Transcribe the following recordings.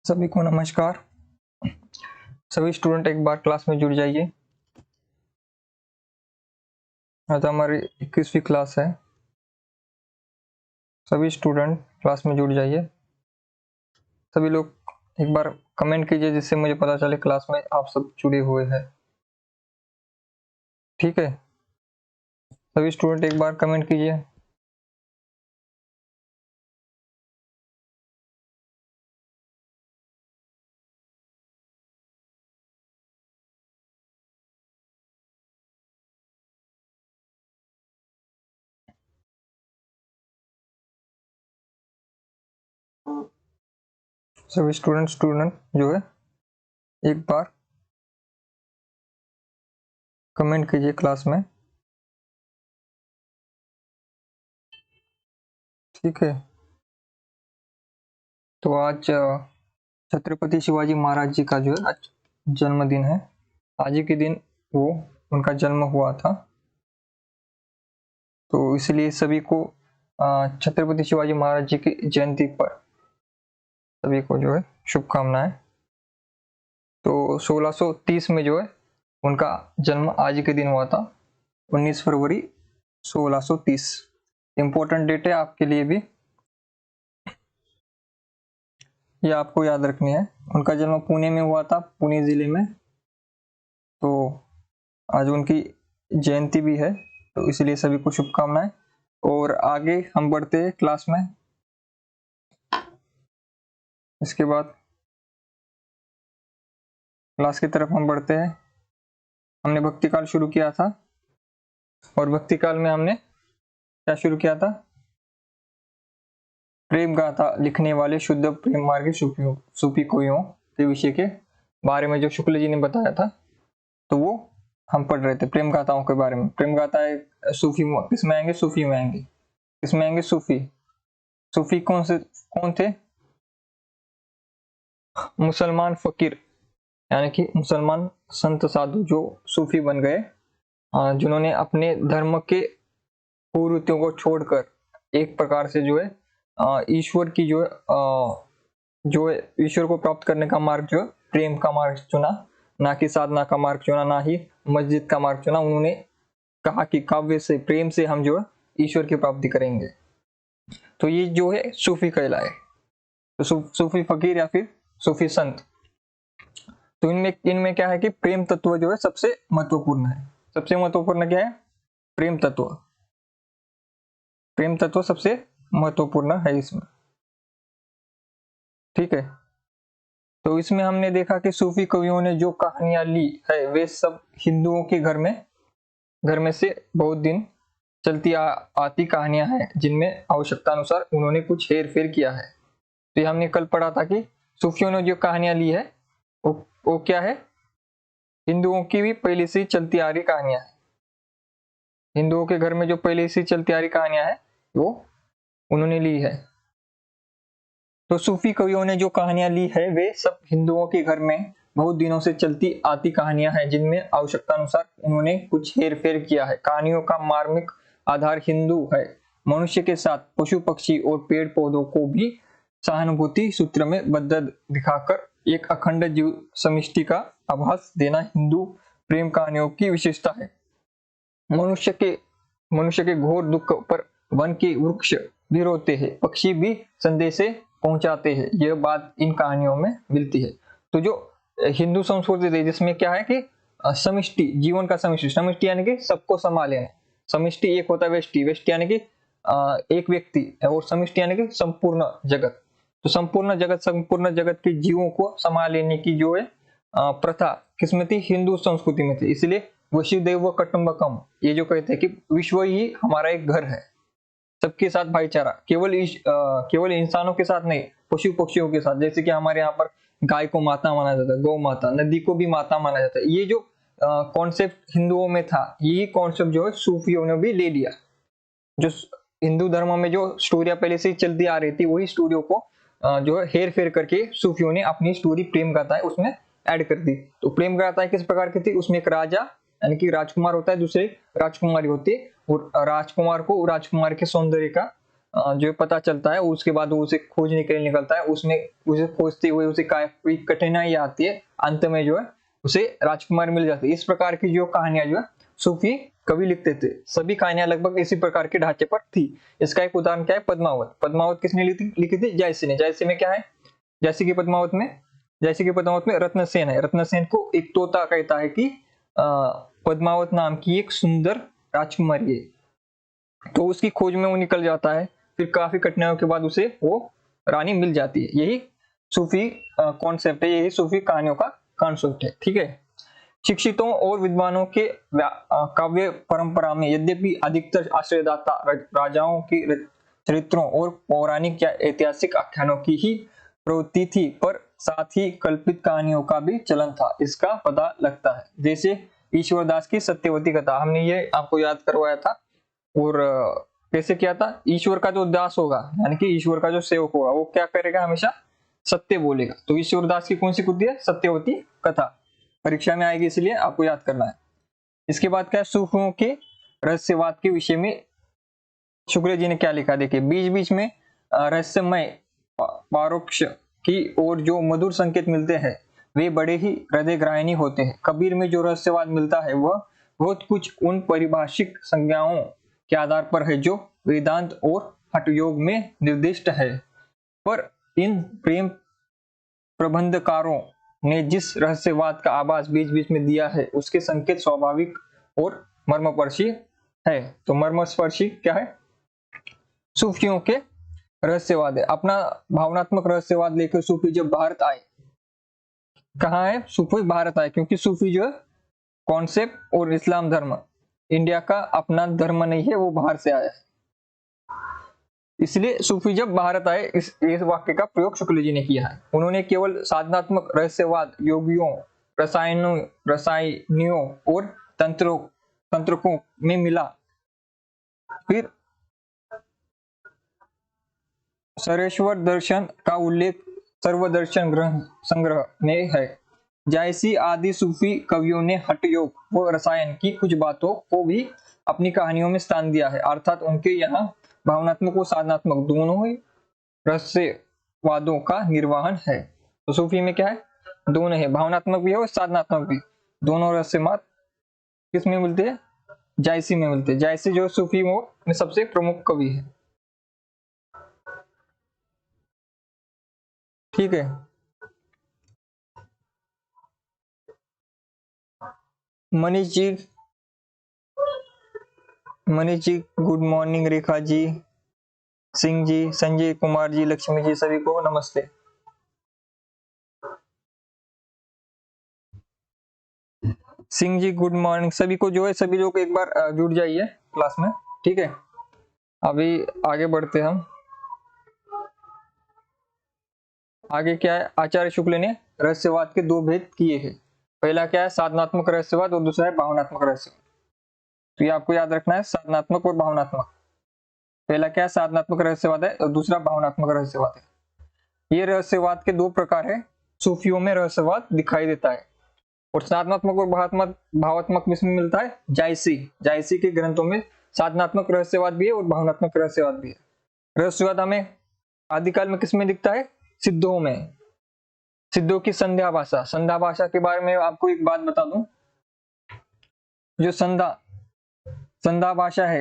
सभी को नमस्कार। सभी स्टूडेंट एक बार क्लास में जुड़ जाइए। आज हमारी 21वीं क्लास है। सभी स्टूडेंट क्लास में जुड़ जाइए। सभी लोग एक बार कमेंट कीजिए जिससे मुझे पता चले क्लास में आप सब जुड़े हुए हैं। ठीक है, सभी स्टूडेंट एक बार कमेंट कीजिए। सभी स्टूडेंट जो है एक बार कमेंट कीजिए क्लास में। ठीक है, तो आज छत्रपति शिवाजी महाराज जी का जो है आज जन्मदिन है। आज ही के दिन वो उनका जन्म हुआ था, तो इसलिए सभी को छत्रपति शिवाजी महाराज जी की जयंती पर सभी को जो है शुभकामनाएं। तो 1630 में जो है उनका जन्म आज के दिन हुआ था, 19 फरवरी 1630। इम्पोर्टेंट डेट है आपके लिए भी, ये आपको याद रखनी है। उनका जन्म पुणे में हुआ था, पुणे जिले में। तो आज उनकी जयंती भी है, तो इसलिए सभी को शुभकामनाएं। और आगे हम बढ़ते हैं क्लास में। इसके बाद क्लास की तरफ हम बढ़ते हैं। हमने भक्ति काल शुरू किया था, और भक्ति काल में हमने क्या शुरू किया था? प्रेम गाथा लिखने वाले शुद्ध प्रेम मार्गी सूफी कोइयों के विषय के बारे में जो शुक्ल जी ने बताया था, तो वो हम पढ़ रहे थे प्रेम गाथाओं के बारे में। प्रेम गाथा सूफी किस में आएंगे? सूफी में आएंगे। किस में आएंगे? सूफी। सूफी कौन थे? मुसलमान फकीर, यानी कि मुसलमान संत साधु जो सूफी बन गए, जिन्होंने अपने धर्म के कुरीतियों को छोड़कर एक प्रकार से जो है ईश्वर की जो है ईश्वर को प्राप्त करने का मार्ग जो है प्रेम का मार्ग चुना, ना कि साधना का मार्ग चुना, ना ही मस्जिद का मार्ग चुना। उन्होंने कहा कि काव्य से, प्रेम से हम जो है ईश्वर की प्राप्ति करेंगे। तो ये जो है सूफी कहलाए। तो सूफी फकीर या फिर सूफी संत। तो इनमें क्या है कि प्रेम तत्व जो है सबसे महत्वपूर्ण है। सबसे महत्वपूर्ण क्या है? प्रेम तत्व। प्रेम तत्व सबसे महत्वपूर्ण है इसमें। ठीक है, तो इसमें हमने देखा कि सूफी कवियों ने जो कहानियां ली है वे सब हिंदुओं के घर में से बहुत दिन चलती आती कहानियां हैं, जिनमें आवश्यकता अनुसार उन्होंने कुछ हेर फेर किया है। तो ये हमने कल पढ़ा था कि सूफियों ने जो कहानियां ली है वो क्या है? हिंदुओं की भी पहले से चलती आ रही कहानियां है। हिंदुओं के घर में जो पहले से चलती आ रही कहानियां है वो उन्होंने ली है। तो सूफी कवियों ने जो कहानियां ली है वे सब हिंदुओं के घर में बहुत दिनों से चलती आती कहानियां हैं, जिनमें आवश्यकता अनुसार उन्होंने कुछ हेर फेर किया है। कहानियों का मार्मिक आधार हिंदू है। मनुष्य के साथ पशु पक्षी और पेड़ पौधों को भी सहानुभूति सूत्र में बद्ध दिखाकर एक अखंड जीव समिष्टि का आभास देना हिंदू प्रेम कहानियों की विशेषता है। मनुष्य के घोर दुख पर वन के वृक्ष भी रोते हैं, पक्षी भी संदेश पहुंचाते हैं। यह बात इन कहानियों में मिलती है। तो जो हिंदू संस्कृति है जिसमें क्या है कि समिष्टि, जीवन का समिष्टि, समिष्टि यानी कि सबको संभाले। समिष्टि एक होता है व्यष्टि, व्यष्टि यानी कि एक व्यक्ति, और समिष्टि यानी कि संपूर्ण जगत। तो संपूर्ण जगत के जीवों को संभाल लेने की जो है प्रथा किसमें थी? हिंदू संस्कृति में थी। इसलिए वसुदैव कुटुंबकम, ये जो कहते हैं कि विश्व ही हमारा एक घर है, सबके साथ भाईचारा, केवल इंसानों के साथ नहीं, पशु पक्षियों के साथ। जैसे कि हमारे यहाँ पर गाय को माता माना जाता है, गौ माता, नदी को भी माता माना जाता है। ये जो कॉन्सेप्ट हिंदुओं में था, यही कॉन्सेप्ट जो है सूफियों ने भी ले लिया। जो हिंदू धर्म में जो स्टोरियां पहले से चलती आ रही थी, वही स्टोरियों को जो है हेर फेर करके सूफियों ने अपनी स्टोरी प्रेम गाथा है उसमें ऐड कर दी। तो प्रेम गाथाएं किस प्रकार की थी? उसमें एक राजा यानी कि राजकुमार होता है, दूसरे राजकुमारी होती है, और राजकुमार को राजकुमार के सौंदर्य का जो पता चलता है, उसके बाद वो उसे खोजने के लिए निकलता है, उसमें उसे खोजते हुए उसे काफी कठिनाई आती है, अंत में जो है उसे राजकुमार मिल जाती है। इस प्रकार की जो कहानियां जो है सूफी कवि लिखते थे। सभी कहानियां लगभग इसी प्रकार के ढांचे पर थी। इसका एक उदाहरण क्या है, पद्मावत। पद्मावत किसने लिखी थी? जायसी ने। जायसी में क्या है, जैसे कि पद्मावत में रत्नसेन है। रत्नसेन को एक तोता कहता है कि पद्मावत नाम की एक सुंदर राजकुमारी है, तो उसकी खोज में वो निकल जाता है। फिर काफी कठिनाइयों के बाद उसे वो रानी मिल जाती है। यही सूफी कॉन्सेप्ट है, यही सूफी कहानियों का कॉन्सेप्ट है। ठीक है। शिक्षितों और विद्वानों के काव्य परंपरा में यद्यपि अधिकतर आश्रयदाता राजाओं के चरित्रों और पौराणिक या ऐतिहासिक आख्यानों की ही प्रवृत्ति थी, पर साथ ही कल्पित कहानियों का भी चलन था, इसका पता लगता है। जैसे ईश्वरदास की सत्यवती कथा, हमने ये आपको याद करवाया था। और कैसे किया था? ईश्वर का जो दास होगा, यानी कि ईश्वर का जो सेवक होगा, वो क्या करेगा? हमेशा सत्य बोलेगा। तो ईश्वरदास की कौन सी कृति है? सत्यवती कथा। परीक्षा में आएगी, इसलिए आपको याद करना है। इसके बाद क्या है? सूफियों के रहस्यवाद के विषय में शुक्ल जी ने क्या लिखा, देखिए। बीच बीच में रहस्यमय पारोक्ष की और जो मधुर संकेत मिलते हैं वे बड़े ही हृदयग्राहिणी होते हैं। कबीर में जो रहस्यवाद मिलता है वह बहुत कुछ उन परिभाषिक संज्ञाओं के आधार पर है जो वेदांत और हठ योग में निर्दिष्ट है, पर इन प्रेम प्रबंधकारों ने जिस रहस्यवाद का आभास बीच बीच में दिया है उसके संकेत स्वाभाविक और मर्मस्पर्शी है। तो मर्मस्पर्शी क्या है? सूफियों के रहस्यवाद है। अपना भावनात्मक रहस्यवाद लेकर सूफी जब भारत आए, कहाँ है? सूफी भारत आए, क्योंकि सूफी जो है कॉन्सेप्ट और इस्लाम धर्म इंडिया का अपना धर्म नहीं है, वो बाहर से आया है। इसलिए सूफी जब भारत आए, इस वाक्य का प्रयोग शुक्ल जी ने किया है। उन्होंने केवल साधनात्मक रहस्यवाद योगियों, रसायनियों और तंत्रकों में मिला। फिर सरेश्वर दर्शन का उल्लेख सर्वदर्शन ग्रंथ संग्रह में है। जायसी आदि सूफी कवियों ने हठ योग व रसायन की कुछ बातों को भी अपनी कहानियों में स्थान दिया है, अर्थात उनके यहाँ भावनात्मक और साधनात्मक दोनों ही रहस्यवादों का निर्वहन है। तो सूफी में क्या है? दोनों है, भावनात्मक भी है और साधनात्मक भी। दोनों रहस्यवाद किस में मिलते हैं? जायसी में मिलते हैं। जायसी जो सूफी में सबसे प्रमुख कवि है। ठीक है। Manish ji good morning. रेखा जी, सिंह जी, संजय कुमार जी, लक्ष्मी जी, सभी को नमस्ते। Singh ji good morning. सभी को जो है, सभी लोग एक बार जुड़ जाइए क्लास में। ठीक है, अभी आगे बढ़ते हम। आगे क्या है? आचार्य शुक्ल ने रहस्यवाद के दो भेद किए हैं। पहला क्या है? साधनात्मक रहस्यवाद, और दूसरा है भावनात्मक रहस्यवाद। तो ये आपको याद रखना है, साधनात्मक और भावनात्मक। पहला क्या है? साधनात्मक रहस्यवाद है, और दूसरा भावनात्मक रहस्यवाद है। ये रहस्यवाद के दो प्रकार है। सूफियों में रहस्यवाद दिखाई देता है, और साधनात्मक और भावात्मक किसमें मिलता है? जायसी के ग्रंथों में साधनात्मक रहस्यवाद भी है और भावनात्मक रहस्यवाद भी है। रहस्यवाद हमें आदिकाल में किसमें दिखता है? सिद्धों में। सिद्धों की संध्या भाषा के बारे में आपको एक बात बता दूं। जो संध्या भाषा है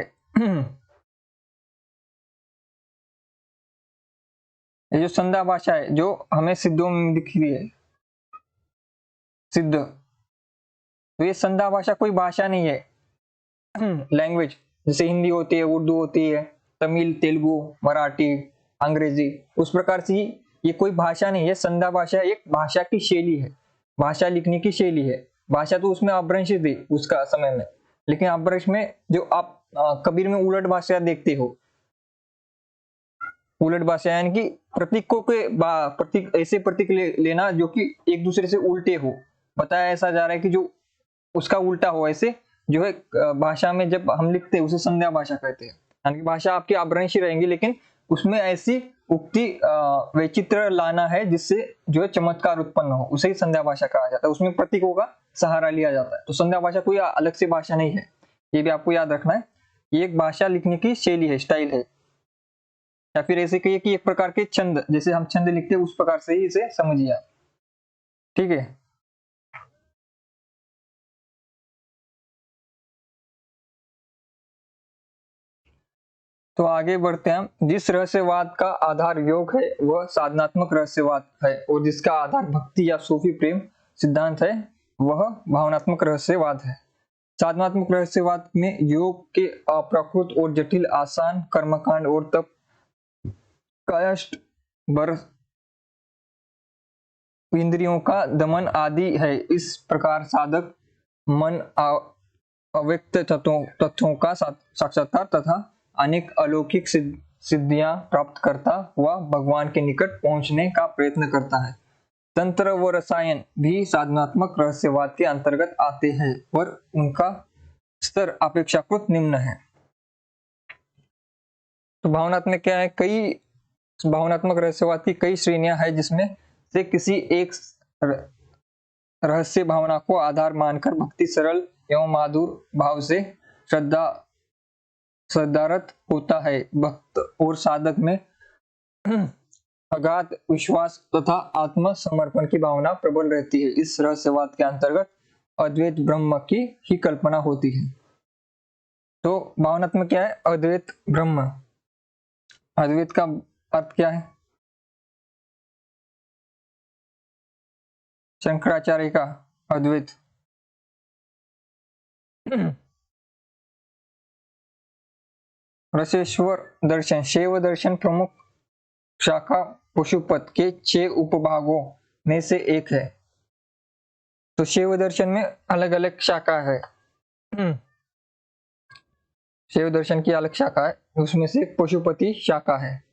ये जो संध्या भाषा है जो हमें सिद्धों में दिख रही है, सिद्ध, तो ये संध्या भाषा कोई भाषा नहीं है, लैंग्वेज। जैसे हिंदी होती है, उर्दू होती है, तमिल, तेलुगु, मराठी, अंग्रेजी, उस प्रकार से ये कोई भाषा नहीं है। संध्या भाषा एक भाषा की शैली है, भाषा लिखने की शैली है। भाषा तो उसमें अपभ्रंश थी उसका समय में, लेकिन अपभ्रंश में जो आप कबीर में उलट भाषा देखते हो, उलट भाषा यानी कि प्रतीकों के प्रतीक, ऐसे प्रतीक लेना जो कि एक दूसरे से उल्टे हो। बताया ऐसा जा रहा है कि जो उसका उल्टा हो, ऐसे जो है भाषा में जब हम लिखते हैं उसे संध्या भाषा कहते हैं। यानी कि भाषा आपकी अपभ्रंश ही रहेंगी, लेकिन उसमें ऐसी उक्ति वैचित्र लाना है जिससे जो है चमत्कार उत्पन्न हो, उसे ही संध्या भाषा कहा जाता है। उसमें प्रतीकों का सहारा लिया जाता है। तो संध्या भाषा कोई अलग से भाषा नहीं है, ये भी आपको याद रखना है। ये एक भाषा लिखने की शैली है, स्टाइल है। या फिर ऐसे कहिए कि एक प्रकार के छंद, जैसे हम छंद लिखते हैं उस प्रकार से ही इसे समझिए आप। ठीक है। तो आगे बढ़ते हैं हम। जिस रहस्यवाद का आधार योग है वह साधनात्मक रहस्यवाद है, और जिसका आधार भक्ति या सूफी प्रेम सिद्धांत है वह भावनात्मक रहस्यवाद है। साधनात्मक रहस्यवाद में योग के अप्राकृत और जटिल आसान कर्मकांड और तप, कायष्ट, बर, इंद्रियों का दमन आदि है। इस प्रकार साधक मन अव्यक्त तत्वों का साक्षात्कार तथा अनेक अलौकिक सिद्धियां प्राप्त करता हुआ भगवान के निकट पहुंचने का प्रयत्न करता है। तंत्र व रसायन भी साधनात्मक रहस्यवाद के अंतर्गत आते हैं, पर उनका स्तर अपेक्षाकृत निम्न है। तो भावनात्मक क्या है, कई भावनात्मक रहस्यवाद की कई श्रेणियां हैं, जिसमें से किसी एक रहस्य भावना को आधार मानकर भक्ति सरल एवं माधुर भाव से श्रद्धारत होता है। भक्त और साधक में अगाध विश्वास तथा आत्म समर्पण की भावना प्रबल रहती है। इस रहस्यवाद के अंतर्गत अद्वैत ब्रह्म की ही कल्पना होती है। तो भावनात्मक क्या है, अद्वैत ब्रह्म। अद्वैत का अर्थ क्या है, शंकराचार्य का अद्वैत। रसेश्वर दर्शन शैव दर्शन प्रमुख शाखा पशुपत के 6 उपभागों में से एक है। तो शैव दर्शन में अलग अलग शाखा है। शैव दर्शन की अलग शाखा है, उसमें से पशुपति शाखा है।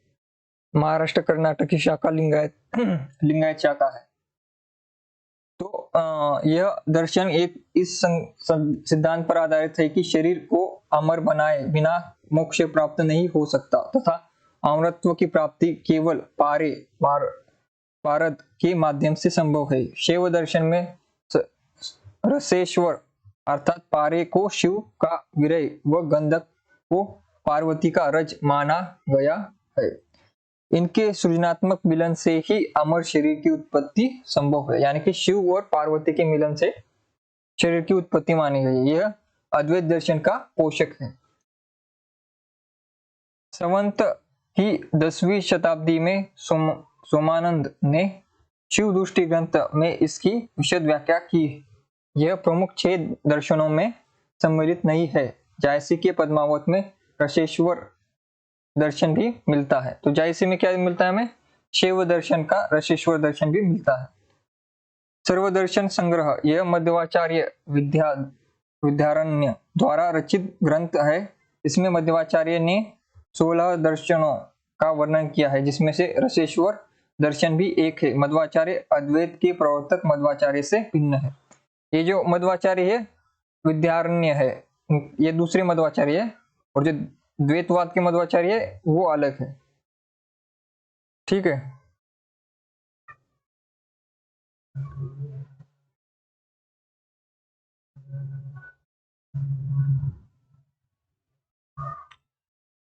महाराष्ट्र कर्नाटक की शाखा लिंगायत शाखा है। तो यह दर्शन एक इस सिद्धांत पर आधारित है कि शरीर को अमर बनाए बिना मोक्ष प्राप्त नहीं हो सकता तथा अमरत्व की प्राप्ति केवल पारद के माध्यम से संभव है। शैव दर्शन में रसेश्वर अर्थात पारे को शिव का विरय व गंधक को पार्वती का रज माना गया है। इनके सृजनात्मक मिलन से ही अमर शरीर की उत्पत्ति संभव है, यानी कि शिव और पार्वती के मिलन से शरीर की उत्पत्ति मानी गई है। यह अद्वैत दर्शन का पोषक है। संवत ही 10वीं शताब्दी में सोमानंद ने शिव दृष्टि ग्रंथ में इसकी विशद व्याख्या की। यह प्रमुख 6 दर्शनों में सम्मिलित नहीं है। जायसी के पद्मावत में रसेश्वर दर्शन भी मिलता है। तो जायसी में क्या मिलता है हमें, शैव दर्शन का रसेश्वर दर्शन भी मिलता है। सर्वदर्शन संग्रह यह मध्वाचार्य विद्यारण्य द्वारा रचित ग्रंथ है। इसमें मध्वाचार्य ने 16 दर्शनों का वर्णन किया है, जिसमें से रसेश्वर दर्शन भी एक है। मध्वाचार्य अद्वैत के प्रवर्तक मध्वाचार्य से भिन्न है। ये जो मध्वाचार्य है विद्यारण्य है, ये दूसरे मध्वाचार्य है, और जो द्वैतवाद के मध्वाचार्य है वो अलग है। ठीक है।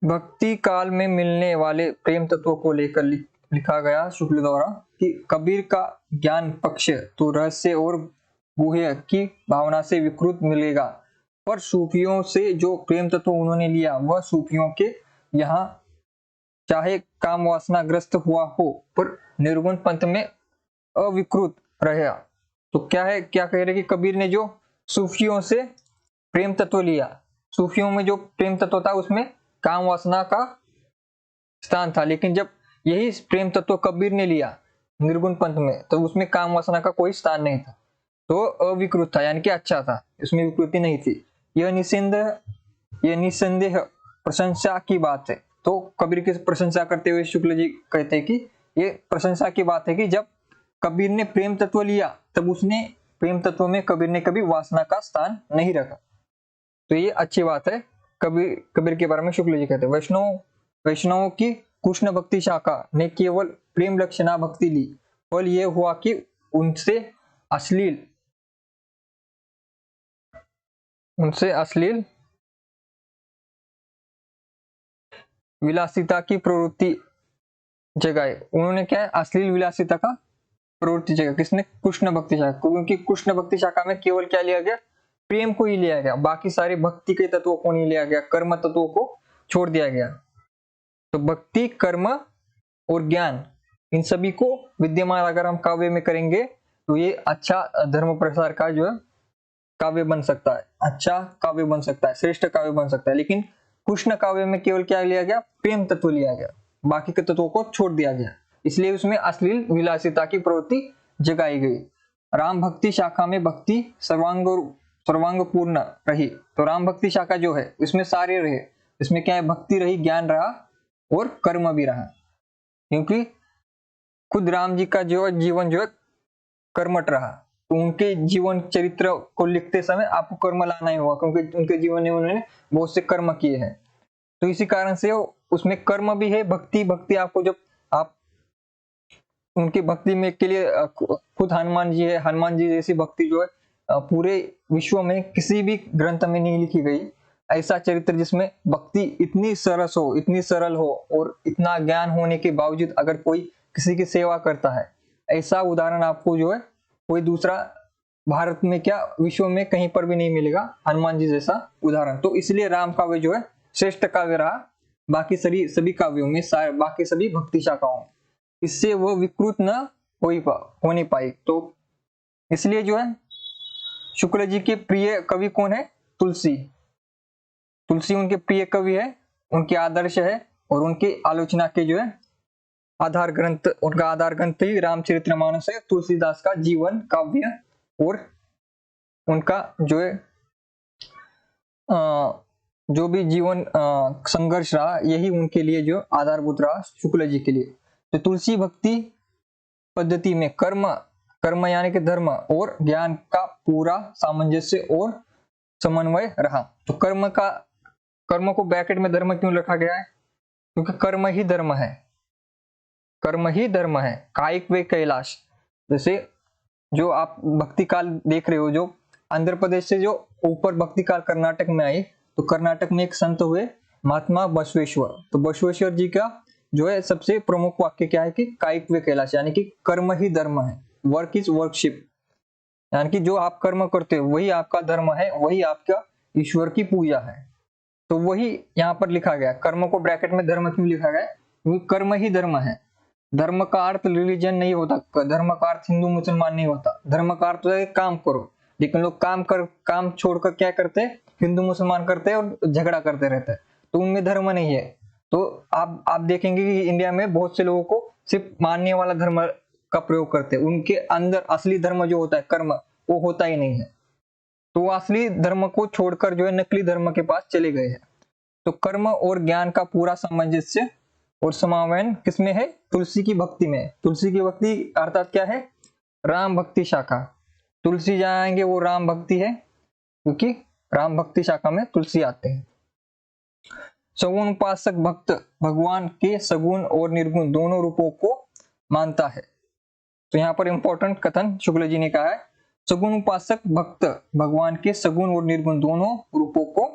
भक्ति काल में मिलने वाले प्रेम तत्वों को लेकर लिखा गया शुक्ल द्वारा कि कबीर का ज्ञान पक्ष तो रहस्य और गुह्य की भावना से विकृत मिलेगा, पर सूफियों से जो प्रेम तत्व उन्होंने लिया वह सूफियों के यहाँ चाहे काम वासना ग्रस्त हुआ हो पर निर्गुण पंथ में अविकृत रहा। तो क्या है, क्या कह रहे कि कबीर ने जो सूफियों से प्रेम तत्व लिया, सूफियों में जो प्रेम तत्व था उसमें काम वासना का स्थान था, लेकिन जब यही प्रेम तत्व कबीर ने लिया निर्गुण पंथ में तो उसमें काम वासना का कोई स्थान नहीं था, तो अविकृत था, यानी कि अच्छा था, इसमें विकृति नहीं थी। यह निसंदेह प्रशंसा की बात है। तो कबीर की प्रशंसा करते हुए शुक्ल जी कहते हैं कि ये प्रशंसा की बात है कि जब कबीर ने प्रेम तत्व लिया तब उसने प्रेम तत्व में कबीर ने कभी वासना का स्थान नहीं रखा। तो ये अच्छी बात है। कबीर के बारे में शुक्ल जी कहते हैं वैष्णवों की कृष्ण भक्ति शाखा ने केवल प्रेम लक्षणा भक्ति ली, फल यह हुआ कि उनसे अश्लील विलासिता की प्रवृत्ति जगाए। उन्होंने क्या है, अश्लील विलासिता का प्रवृत्ति जगह। किसने? कृष्ण भक्ति शाखा। क्योंकि कृष्ण भक्ति शाखा में केवल क्या लिया गया? प्रेम को ही लिया गया, बाकी सारे भक्ति के तत्वों को नहीं लिया गया, कर्म तत्वों को छोड़ दिया गया। तो भक्ति, कर्म और ज्ञान, इन सभी को विद्यमान अगर हम काव्य में करेंगे तो ये अच्छा धर्म प्रसार का जो है काव्य बन सकता है, अच्छा काव्य बन सकता है, श्रेष्ठ काव्य बन सकता है। लेकिन कृष्ण काव्य में केवल क्या लिया गया? प्रेम तत्व लिया गया, बाकी के तत्वों को छोड़ दिया गया, इसलिए उसमें अश्लील विलासिता की प्रवृत्ति जगाई गई। राम भक्ति शाखा में भक्ति सर्वांग पूर्ण रही। तो राम भक्ति शाखा जो है इसमें सारे रहे, इसमें क्या है? भक्ति रही, ज्ञान रहा और कर्म भी रहा। क्योंकि खुद राम जी का जो जीवन जो है कर्मठ रहा, तो उनके जीवन चरित्र को लिखते समय आपको कर्म लाना ही होगा, क्योंकि उनके जीवन में उन्होंने बहुत से कर्म किए हैं। तो इसी कारण से उसमें कर्म भी है, भक्ति आपको जब आप उनकी भक्ति में के लिए खुद हनुमान जी है, हनुमान जी जैसी भक्ति जो है पूरे विश्व में किसी भी ग्रंथ में नहीं लिखी गई। ऐसा चरित्र जिसमें भक्ति इतनी सरस हो, इतनी सरल हो और इतना ज्ञान होने के बावजूद अगर कोई किसी की सेवा करता है, ऐसा उदाहरण आपको जो है कोई दूसरा भारत में क्या विश्व में कहीं पर भी नहीं मिलेगा, हनुमान जी जैसा उदाहरण। तो इसलिए राम काव्य जो है श्रेष्ठ काव्य रहा बाकी सभी काव्यों में, बाकी सभी भक्ति शाखाओं, इससे वो विकृत न हो नहीं पाई। तो इसलिए जो है शुक्ल जी के प्रिय कवि कौन है? तुलसी। तुलसी उनके प्रिय कवि है, उनके आदर्श है और उनकी आलोचना के जो है आधार ग्रंथ, उनका आधार ग्रंथ ही रामचरितमानस है, तुलसीदास का जीवन काव्य और उनका जो है जो भी जीवन संघर्ष रहा, यही उनके लिए जो आधारभूत रहा शुक्ल जी के लिए। तो तुलसी भक्ति पद्धति में कर्म यानी कि धर्म और ज्ञान का पूरा सामंजस्य और समन्वय रहा। तो कर्म को ब्रैकेट में धर्म क्यों रखा गया है? क्योंकि कर्म ही धर्म है, कर्म ही धर्म है। कायिक वे कैलाश, जैसे जो आप भक्ति काल देख रहे हो, जो आंध्र प्रदेश से जो ऊपर भक्ति काल कर्नाटक में आई, तो कर्नाटक में एक संत हुए महात्मा बसवेश्वर। तो बसवेश्वर जी का जो है सबसे प्रमुख वाक्य क्या है कि कायिक वे कैलाश, यानी कि कर्म ही धर्म है, वर्क इज वर्कशिप, यानी कि जो आप कर्म करते हो वही आपका धर्म है, वही आपका ईश्वर की पूजा है। तो वही यहाँ पर लिखा गया। कर्म को ब्रैकेट में धर्म क्यों लिखा गया? क्योंकि कर्म ही धर्म है। धर्म का अर्थ रिलीजन नहीं होता, धर्म का अर्थ हिंदू मुसलमान नहीं होता। धर्म का अर्थ है काम करो, लेकिन लोग काम छोड़कर क्या करते हैं? हिंदू मुसलमान करते हैं और झगड़ा करते रहते हैं, तो उनमें धर्म नहीं है। तो आप देखेंगे कि इंडिया में बहुत से लोगों को सिर्फ मानने वाला धर्म का प्रयोग करते हैं, उनके अंदर असली धर्म जो होता है कर्म, वो होता ही नहीं है। तो असली धर्म को छोड़कर जो है नकली धर्म के पास चले गए हैं। तो कर्म और ज्ञान का पूरा सामंजस्य और समावयन किसमें है? तुलसी की भक्ति में। तुलसी की भक्ति अर्थात क्या है? राम भक्ति शाखा। तुलसी जहाँ आएंगे वो राम भक्ति है, क्योंकि राम भक्ति शाखा में तुलसी आते हैं। सगुण उपासक भक्त भगवान के सगुण और निर्गुण दोनों रूपों को मानता है। तो यहाँ पर इंपॉर्टेंट कथन शुक्ल जी ने कहा है, सगुण उपासक भक्त भगवान के सगुण और निर्गुण दोनों रूपों को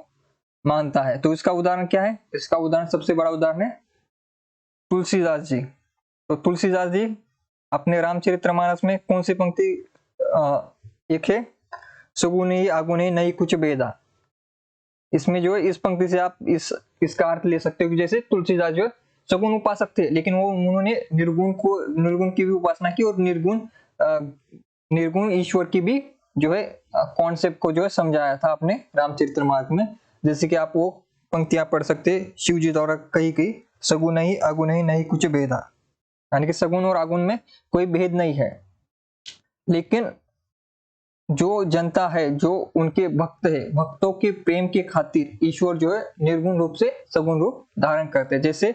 मानता है। तो इसका उदाहरण क्या है? इसका उदाहरण, सबसे बड़ा उदाहरण है तुलसीदास जी। तो तुलसीदास जी अपने रामचरितमानस में कौन सी पंक्ति एक है? सगुणी आगुणी नहीं कुछ भेदा। इसमें जो है इस पंक्ति से आप इसका अर्थ ले सकते हो कि जैसे तुलसीदास जो है सगुण उपासक थे, लेकिन वो उन्होंने निर्गुण की भी उपासना की और निर्गुण ईश्वर की भी जो है कॉन्सेप्ट को जो है समझाया था अपने रामचरितमानस में। जैसे कि आप वो पंक्तियां पढ़ सकते, शिव जी द्वारा कही सगुण ही अगुण ही नहीं कुछ भेदा, यानी कि सगुण और अगुण में कोई भेद नहीं है। लेकिन जो जनता है, जो उनके भक्त है, भक्तों के प्रेम के खातिर ईश्वर जो है निर्गुण रूप से सगुण रूप धारण करते हैं। जैसे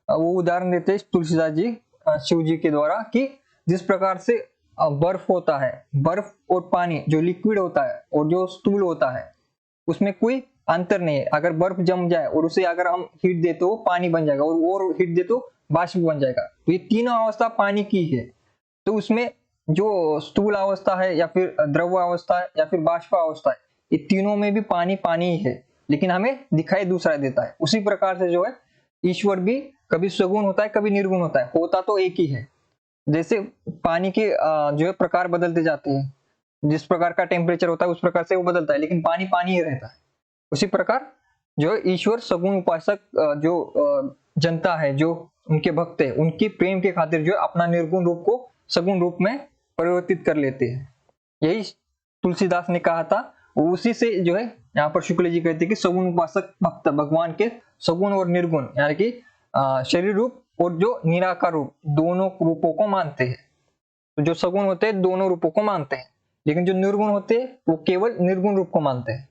वो उदाहरण देते हैं तुलसीदास जी शिव जी के द्वारा कि जिस प्रकार से बर्फ होता है, बर्फ और पानी जो लिक्विड होता है और जो स्थूल होता है उसमें कोई अंतर नहीं है। अगर बर्फ जम जाए और उसे अगर हम हीट दे तो पानी बन जाएगा, और हीट दे तो बाष्प बन जाएगा। तो ये तीनों अवस्था पानी की है। तो उसमें जो स्थूल अवस्था है या फिर द्रव अवस्था है या फिर बाष्प अवस्था है, ये तीनों में भी पानी पानी ही है, लेकिन हमें दिखाई दूसरा देता है। उसी प्रकार से जो है ईश्वर भी कभी सगुण होता है, कभी निर्गुण होता है, होता तो एक ही है। जैसे पानी के जो है प्रकार बदलते जाते हैं, जिस प्रकार का टेम्परेचर होता है उस प्रकार से वो बदलता है, लेकिन पानी पानी ही रहता है। उसी प्रकार जो ईश्वर सगुण उपासक जो जनता है, जो उनके भक्त है, उनकी प्रेम के खातिर जो अपना निर्गुण रूप को सगुण रूप में परिवर्तित कर लेते हैं। यही तुलसीदास ने कहा था, उसी से जो है यहाँ पर शुक्ल जी कहते हैं कि सगुण उपासक भक्त भगवान के सगुण और निर्गुण यानी कि शरीर रूप और जो निराकार रूप दोनों रूपों को मानते हैं। तो जो सगुण होते हैं दोनों रूपों को मानते हैं, लेकिन जो निर्गुण होते हैं वो केवल निर्गुण रूप को मानते हैं।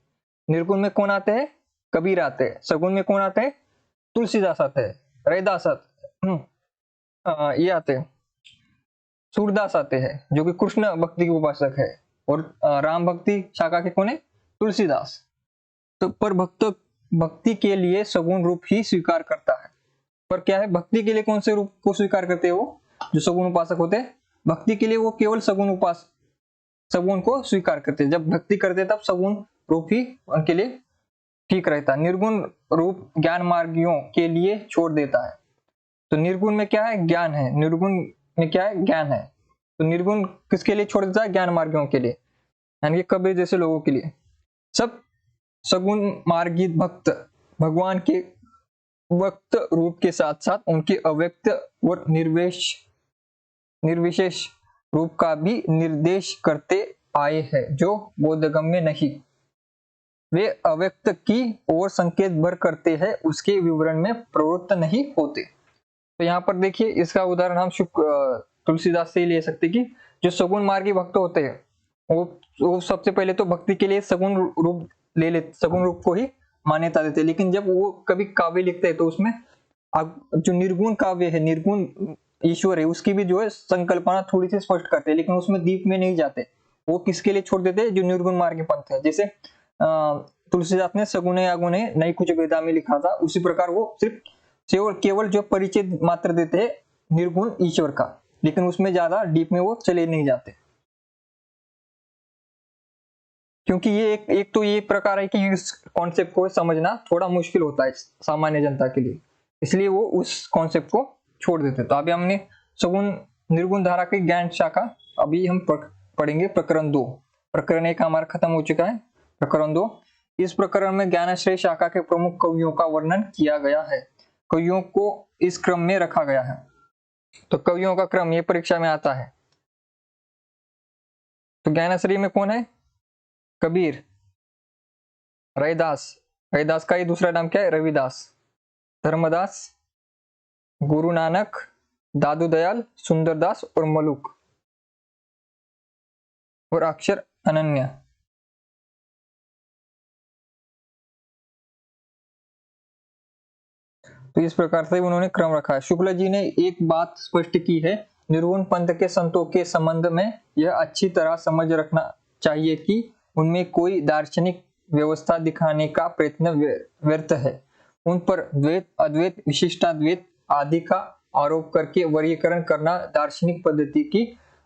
निर्गुण में कौन आते हैं? कबीर आते हैं। सगुण में कौन आते हैं? तुलसीदास आते हैं, रैदास आते हैं, ये आते हैं, सूरदास आते हैं जो कि कृष्ण भक्ति के उपासक है, और राम भक्ति शाखा के कौन है? तुलसीदास। तो पर भक्ति के लिए सगुण रूप ही स्वीकार करता है। पर क्या है, भक्ति के लिए कौन से रूप को स्वीकार करते हैं? वो जो सगुण उपासक होते हैं भक्ति के लिए वो केवल सगुण को स्वीकार करते हैं। जब भक्ति करते तब सगुण रूप ही उनके लिए ठीक रहता है। निर्गुण रूप ज्ञान मार्गियों के लिए छोड़ देता है। तो निर्गुण में क्या है? ज्ञान है। निर्गुण में क्या है? ज्ञान है। तो निर्गुण किसके लिए छोड़ देता है? ज्ञान मार्गियों के लिए, यानी कि कबीर जैसे लोगों के लिए। सब सगुण मार्गी भक्त भगवान के व्यक्त रूप के साथ साथ उनके अव्यक्त और निर्विशेष रूप का भी निर्देश करते आए हैं, जो बोधगम्य नहीं। वे अव्यक्त की ओर संकेत भर करते हैं, उसके विवरण में प्रवृत्त नहीं होते। तो यहाँ पर देखिए, इसका उदाहरण हम तुलसीदास से ही ले सकते कि जो सगुण मार्गी भक्त होते हैं वो सबसे पहले तो भक्ति के लिए सगुण रूप को ही मान्यता देते हैं, लेकिन जब वो कभी काव्य लिखते हैं तो उसमें जो निर्गुण काव्य है, निर्गुण ईश्वर है, उसकी भी जो है संकल्पना थोड़ी सी स्पष्ट करते हैं, लेकिन उसमें डीप में नहीं जाते। वो किसके लिए छोड़ देते हैं? जो निर्गुण मार्गी पंथ है। जैसे तुलसीदास ने सगुणे अगुणे नहीं कुछ भेदा में लिखा था, उसी प्रकार वो सिर्फ केवल जो परिचय मात्र देते हैं निर्गुण ईश्वर का, लेकिन उसमें ज्यादा डीप में वो चले नहीं जाते। क्योंकि ये एक तो ये प्रकार है कि इस कॉन्सेप्ट को समझना थोड़ा मुश्किल होता है सामान्य जनता के लिए, इसलिए वो उस कॉन्सेप्ट को छोड़ देते। तो अभी हमने सगुण निर्गुण धारा की ज्ञान शाखा, अभी हम पढ़ेंगे प्रकरण 2। प्रकरण 1 हमारा खत्म हो चुका है। प्रकरण 2, इस प्रकरण में ज्ञानाश्रय शाखा के प्रमुख कवियों का वर्णन किया गया है। कवियों को इस क्रम में रखा गया है। तो कवियों का क्रम ये परीक्षा में आता है। तो ज्ञानाश्रय में कौन है? कबीर, रैदास का ही दूसरा नाम क्या है? रविदास, धर्मदास, गुरु नानक, दादू दयाल, सुंदरदास और मलुक, और अक्षर अनन्या। तो इस प्रकार से उन्होंने क्रम रखा है। शुक्ल जी ने एक बात स्पष्ट की है, निर्गुण पंथ के संतों के संबंध में यह अच्छी तरह समझ रखना चाहिए कि उनमें कोई दार्शनिक व्यवस्था दिखाने का प्रयत्न व्यर्थ है। उन पर द्वैत, अद्वैत, विशिष्टाद्वैत आदि का आरोप करके वर्गीकरण करना दार्शनिक पद्धति की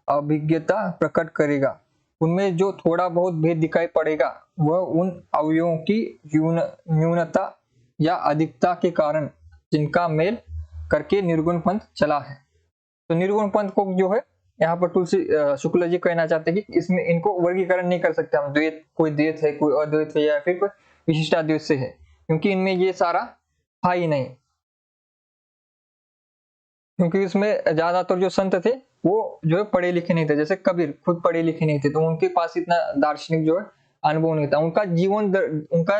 अभिज्ञता प्रकट करेगा। उनमें जो थोड़ा बहुत भेद दिखाई पड़ेगा वह उन अवयवों की न्यूनता या अधिकता के कारण जिनका मेल करके निर्गुण पंथ चला है। तो निर्गुण पंथ को जो है यहाँ पर शुक्ल जी कहना चाहते हैं कि इसमें इनको वर्गीकरण नहीं कर सकते हम, द्वैत, कोई द्वैत है, कोई अद्वैत है, या फिर कोई विशिष्टाद्वैत से है, क्योंकि इनमें ये सारा था ही नहीं। क्योंकि इसमें ज्यादातर जो संत थे वो जो है पढ़े लिखे नहीं थे, जैसे कबीर खुद पढ़े लिखे नहीं थे, तो उनके पास इतना दार्शनिक जो है अनुभव नहीं था। उनका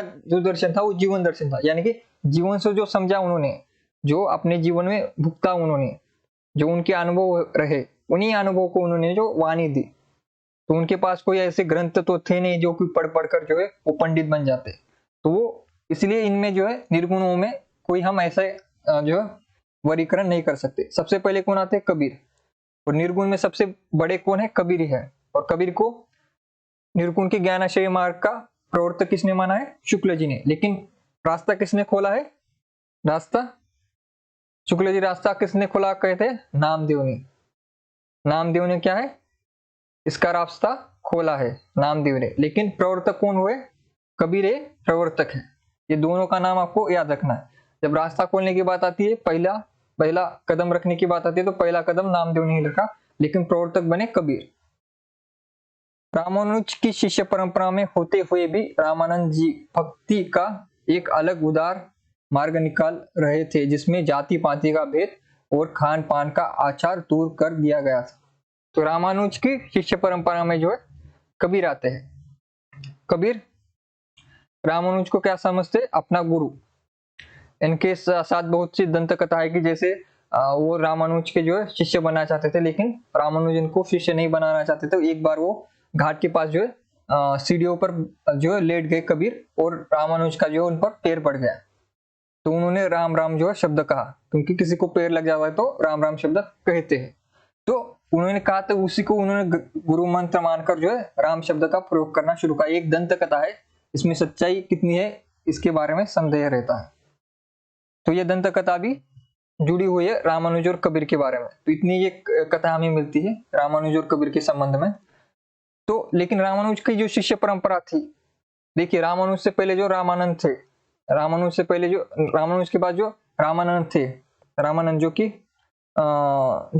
जो दर्शन था वो जीवन दर्शन था, यानी कि जीवन से जो समझा उन्होंने, जो अपने जीवन में भुगता उन्होंने, जो उनके अनुभव रहे, उन्हीं अनुभव को उन्होंने जो वाणी दी। तो उनके पास कोई ऐसे ग्रंथ तो थे नहीं जो कि पढ़ कर जो है वो पंडित बन जाते। तो वो इसलिए इनमें जो है निर्गुणों में कोई हम ऐसे जो है वर्गीकरण नहीं कर सकते। सबसे पहले कौन आते हैं? कबीर। और निर्गुण में सबसे बड़े कौन है? कबीर है। और कबीर को निर्गुण के ज्ञानाश्रय मार्ग का प्रवर्तक किसने माना है? शुक्ल जी ने। लेकिन रास्ता किसने खोला है? रास्ता शुक्ल जी। रास्ता किसने खोला कहते हैं? नामदेव ने। नामदेव ने क्या है? इसका रास्ता खोला है नामदेव ने। लेकिन प्रवर्तक कौन हुए? कबीर प्रवर्तक है। ये दोनों का नाम आपको याद रखना है। जब रास्ता खोलने की बात आती है, पहला पहला कदम रखने की बात आती है, तो पहला कदम नामदेव ने ही रखा, लेकिन प्रवर्तक बने कबीर। रामानुज की शिष्य परंपरा में होते हुए भी रामानंद जी भक्ति का एक अलग उदार मार्ग निकाल रहे थे, जिसमें जाति पाति का भेद और खान पान का आचार दूर कर दिया गया था। तो रामानुज की शिष्य परंपरा में जो है कबीर आते हैं। कबीर रामानुज को क्या समझते? अपना गुरु। इनके साथ बहुत सी दंत कथा है कि जैसे वो रामानुज के जो है शिष्य बनना चाहते थे, लेकिन रामानुज इनको शिष्य नहीं बनाना चाहते थे। एक बार वो घाट के पास जो है सीढ़ियों पर जो है लेट गए कबीर, और रामानुज का जो उन पर पैर पड़ गया, तो उन्होंने राम राम जो है शब्द कहा, क्योंकि किसी को पैर लग जाता है तो राम राम शब्द कहते हैं। तो उन्होंने कहा, तो उसी को उन्होंने गुरु मंत्र मानकर जो है राम शब्द का प्रयोग करना शुरू किया। एक दंत कथा है, इसमें सच्चाई कितनी है इसके बारे में संदेह रहता है। तो ये दंत कथा भी जुड़ी हुई है रामानुज और कबीर के बारे में। तो इतनी ये कथा हमें मिलती है रामानुज और कबीर के संबंध में। तो लेकिन रामानुज की जो शिष्य परंपरा थी, देखिए रामानुज से पहले जो रामानंद थे, रामानुज से पहले जो रामानुज के बाद जो रामानंद थे, रामानंद जो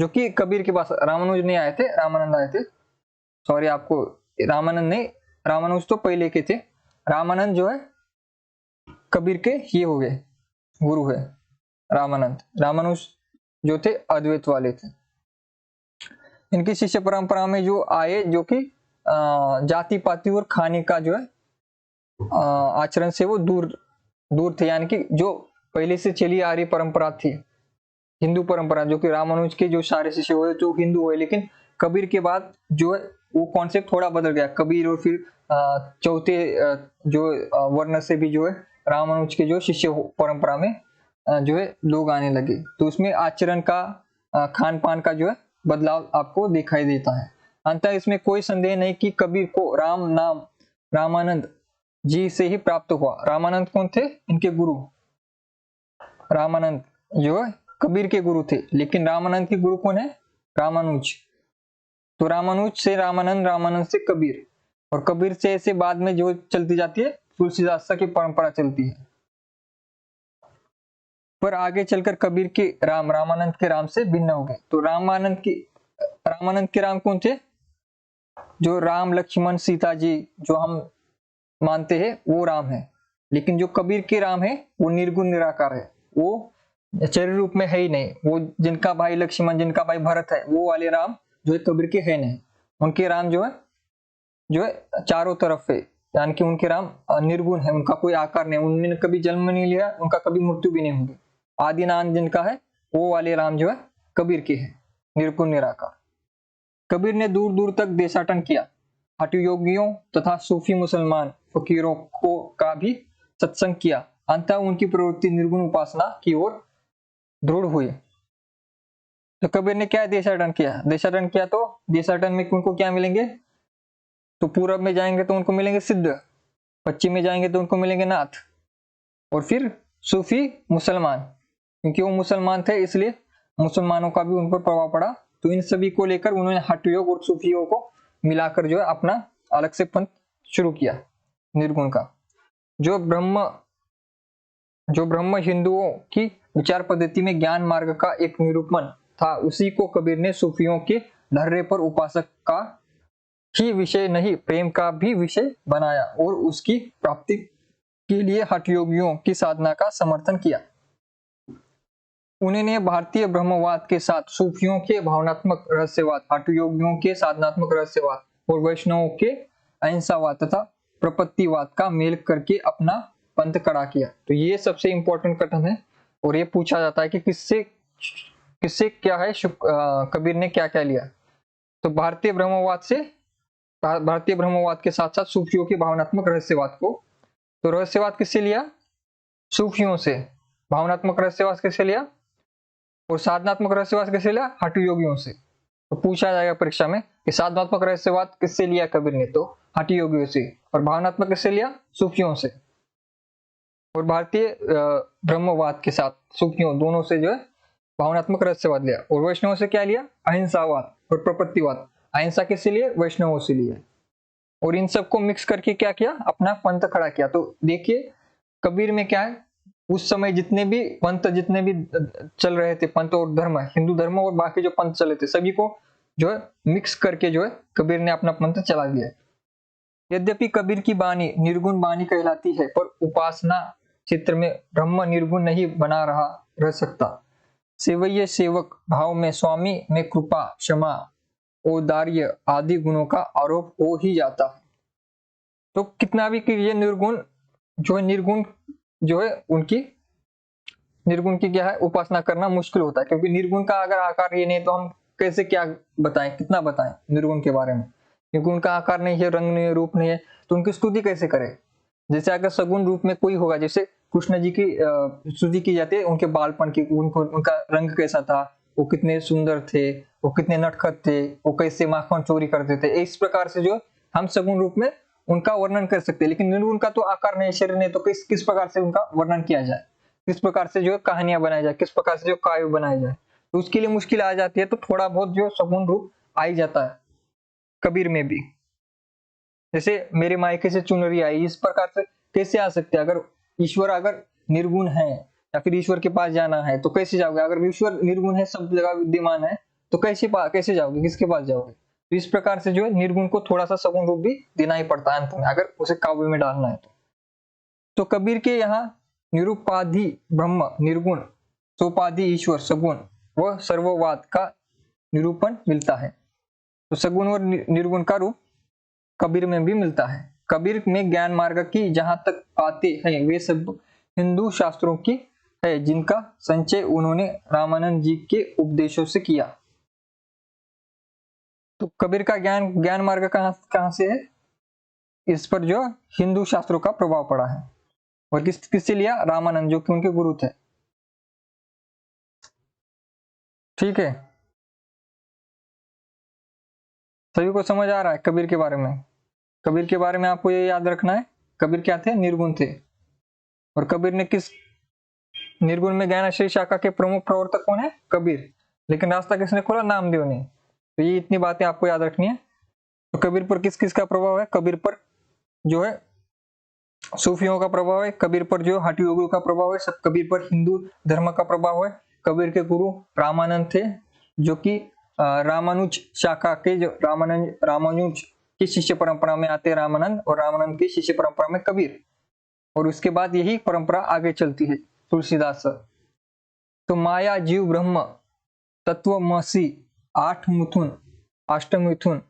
कि कबीर के पास, रामानुज नहीं आए थे, रामानंद आए थे। सॉरी, आपको रामानंद नहीं, रामानुज तो पहले के थे। रामानंद जो है कबीर के ये हो गए गुरु है रामानंद। रामानुज जो थे अद्वैत वाले थे। इनकी शिष्य परंपरा में जो आए, जो कि जाति पाति और खाने का जो है आचरण से वो दूर थे, यानी कि जो पहले से चली आ रही परंपरा थी, हिंदू परंपरा, जो कि रामानुज के जो सारे शिष्य हुए जो हिंदू हुए, लेकिन कबीर के बाद जो है वो कॉन्सेप्ट थोड़ा बदल गया। कबीर और फिर चौथे जो वर्ण से भी जो है रामानुज के जो शिष्य परंपरा में जो है लोग आने लगे, तो उसमें आचरण का खान पान का जो है बदलाव आपको दिखाई देता है। अंततः इसमें कोई संदेह नहीं कि कबीर को राम नाम रामानंद जी से ही प्राप्त हुआ। रामानंद कौन थे? इनके गुरु। रामानंद जो है कबीर के गुरु थे, लेकिन रामानंद के गुरु कौन है? रामानुज। तो रामानुज से रामानंद, रामानंद से कबीर, और कबीर से ऐसे बाद में जो चलती जाती है तुलसीदास की परंपरा चलती है। पर आगे चलकर कबीर के राम रामानंद के राम से भिन्न हो गए। तो रामानंद के राम कौन थे? जो राम लक्ष्मण सीता जी जो हम मानते हैं वो राम है, लेकिन जो कबीर के राम है वो निर्गुण निराकार है, वो शरीर रूप में है ही नहीं। वो जिनका भाई लक्ष्मण, जिनका भाई भरत है, वो वाले राम जो है कबीर के है नहीं। उनके राम जो है चारों तरफ है, यानी कि उनके राम निर्गुण है, उनका कोई आकार नहीं, उन्होंने कभी जन्म नहीं लिया, उनका कभी मृत्यु भी नहीं होगी। आदिनाथ जिनका है वो वाले राम जो है कबीर के है, निर्गुण निराकार। कबीर ने दूर दूर तक देशाटन किया, हठ योगियों तथा सूफी मुसलमान फकीरों को का भी सत्संग किया। अंततः उनकी प्रवृत्ति निर्गुण उपासना की ओर दृढ़ हुई। तो कबीर ने क्या देशाटन किया? देशाटन किया तो देशाटन में उनको क्या मिलेंगे? तो पूरब में जाएंगे तो उनको मिलेंगे सिद्ध, पश्चिम में जाएंगे तो उनको मिलेंगे नाथ, और फिर सूफी मुसलमान, क्योंकि वो मुसलमान थे इसलिए मुसलमानों का भी उन पर प्रभाव पड़ा। तो इन सभी को लेकर उन्होंने हठ योग और सूफी योग को मिलाकर जो है अपना अलग से पंथ शुरू किया निर्गुण का। जो ब्रह्म हिंदुओं की विचार पद्धति में ज्ञान मार्ग का एक निरूपण था, उसी को कबीर ने सूफियों के ढर्रे पर उपासक का ही विषय नहीं, प्रेम का भी विषय बनाया, और उसकी प्राप्ति के लिए हठ योगियों की साधना का समर्थन किया। उन्होंने भारतीय ब्रह्मवाद के साथ सूफियों के भावनात्मक रहस्यवाद, हठ योगियों के साधनात्मक रहस्यवाद और वैष्णवों के अहिंसावाद तथा प्रपत्तिवाद का मेल करके अपना पंथ खड़ा किया। तो ये सबसे इंपॉर्टेंट कथन है, और ये पूछा जाता है कि किससे क्या है, कबीर ने क्या क्या लिया। तो भारतीय ब्रह्मवाद के साथ साथ सूफियों के भावनात्मक रहस्यवाद को, तो रहस्यवाद किससे लिया? सूफियों से। भावनात्मक रहस्यवाद किससे लिया? और साधनात्मक रहस्यवाद किससे लिया? हठ योगियों से। तो पूछा जाएगा परीक्षा में कि साधनात्मक रहस्यवाद किससे लिया कबीर ने? तो हठ योगियों से। और भावनात्मक किससे लिया? सूफियों से। और भारतीय ब्रह्मवाद के साथ सूफियों दोनों से जो है भावनात्मक रहस्यवाद लिया। और वैष्णव से क्या लिया? अहिंसावाद और प्रपत्तिवाद। अहिंसा किससे लिए? वैष्णवों से लिए। और इन सबको मिक्स करके क्या किया? अपना पंथ खड़ा किया। तो देखिए कबीर में क्या है, उस समय जितने भी पंथ चल रहे थे, पंथ और धर्म, हिंदू धर्म और बाकी जो पंथ चले थे, सभी को जो है मिक्स करके जो है कबीर ने अपना पंथ चला दिया। यद्यपि कबीर की बानी निर्गुण बानी कहलाती है, पर उपासना चित्र में ब्रह्म निर्गुण नहीं बना रह सकता। सेवैये सेवक भाव में स्वामी में कृपा, क्षमा, औदार्य आदि गुणों का आरोप हो ही जाता है। तो कितना भी कि ये निर्गुण जो है उनकी निर्गुण की क्या है उपासना करना मुश्किल होता है, क्योंकि निर्गुण का अगर आकार ये नहीं तो हम कैसे क्या बताएं, कितना बताएं निर्गुण के बारे में, क्योंकि उनका आकार नहीं है, रंग नहीं है, रूप नहीं है, तो उनकी स्तुति कैसे करें। जैसे अगर सगुण रूप में कोई होगा, जैसे कृष्ण जी की स्तुति की जाती है उनके बालपन की, उनका रंग कैसा था, वो कितने सुंदर थे, वो कितने नटखट थे, वो कैसे माखन चोरी करते थे, इस प्रकार से जो हम सगुण रूप में उनका वर्णन कर सकते हैं। लेकिन निर्गुण का तो आकार नहीं, शरीर नहीं, तो किस प्रकार से उनका वर्णन किया जाए, किस प्रकार से जो कहानियां बनाई जाए, किस प्रकार से जो काव्य बनाए जाए, तो उसके लिए मुश्किल आ जाती है। तो थोड़ा बहुत जो सगुण रूप आ ही जाता है कबीर में भी। जैसे मेरे मायके से चुनरी आई, इस प्रकार से कैसे आ सकते हैं। अगर ईश्वर अगर निर्गुण है या फिर ईश्वर के पास जाना है तो कैसे जाओगे। अगर ईश्वर निर्गुण है, सब जगह विद्यमान है, तो कैसे जाओगे, किसके पास जाओगे। तो इस प्रकार से जो है निर्गुण को थोड़ा सा सगुण रूप भी देना ही पड़ता है अंत में, अगर उसे काव्य में डालना है तो कबीर के यहाँ निरुपाधि ब्रह्म निर्गुण, सोपाधि ईश्वर सगुण व सर्ववाद का निरूपण मिलता है। तो सगुण और निर्गुण का रूप कबीर में भी मिलता है। कबीर में ज्ञान मार्ग की जहां तक बातें हैं वे सब हिंदू शास्त्रों की है, जिनका संचय उन्होंने रामानंद जी के उपदेशों से किया। तो कबीर का ज्ञान मार्ग कहां से है, इस पर जो हिंदू शास्त्रों का प्रभाव पड़ा है। और किससे लिया, रामानंद जो कि उनके गुरु थे। ठीक है, सभी को समझ आ रहा है कबीर के बारे में। कबीर के बारे में आपको ये याद रखना है, कबीर क्या थे, निर्गुण थे। और कबीर ने किस निर्गुण में ज्ञान आश्रय शाखा के प्रमुख प्रवर्तक कौन है, कबीर। लेकिन रास्ता किसने खोला, नामदेव ने। तो ये इतनी बातें आपको याद रखनी है। तो कबीर पर किस किस का प्रभाव है, कबीर पर जो है सूफियों का प्रभाव है, कबीर पर जो हठ योगियों का प्रभाव है, सब कबीर पर हिंदू धर्म का प्रभाव है। कबीर के गुरु रामानंद थे, जो कि रामानुज शाखा के, जो रामानुज की शिष्य परंपरा में आते रामानंद, और रामानंद की शिष्य परंपरा में कबीर, और उसके बाद यही परंपरा आगे चलती है तुलसीदास। तो माया जीव ब्रह्म तत्वमसी, आठ मिथुन, अष्टम मिथुन,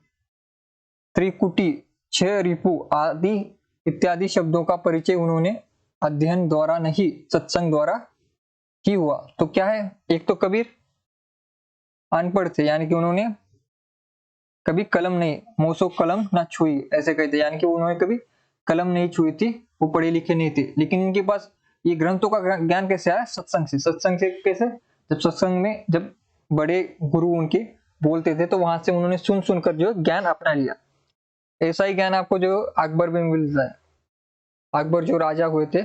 त्रिकुटी, छह रिपु आदि इत्यादि शब्दों का परिचय उन्होंने अध्ययन द्वारा नहीं सत्संग द्वारा ही हुआ। तो क्या है, एक तो कबीर अनपढ़ थे, यानी कि उन्होंने कभी कलम नहीं, मोसो कलम ना छुई, ऐसे कहते, यानी कि उन्होंने कभी कलम नहीं छुई थी, वो पढ़े लिखे नहीं थे। लेकिन इनके पास ये ग्रंथों का ज्ञान कैसे आया, सत्संग से। सत्संग से कैसे, जब सत्संग में जब बड़े गुरु उनके बोलते थे तो वहां से उन्होंने सुन सुनकर जो ज्ञान अपना लिया। ऐसा ही ज्ञान आपको जो अकबर में मिलता है। अकबर जो राजा हुए थे,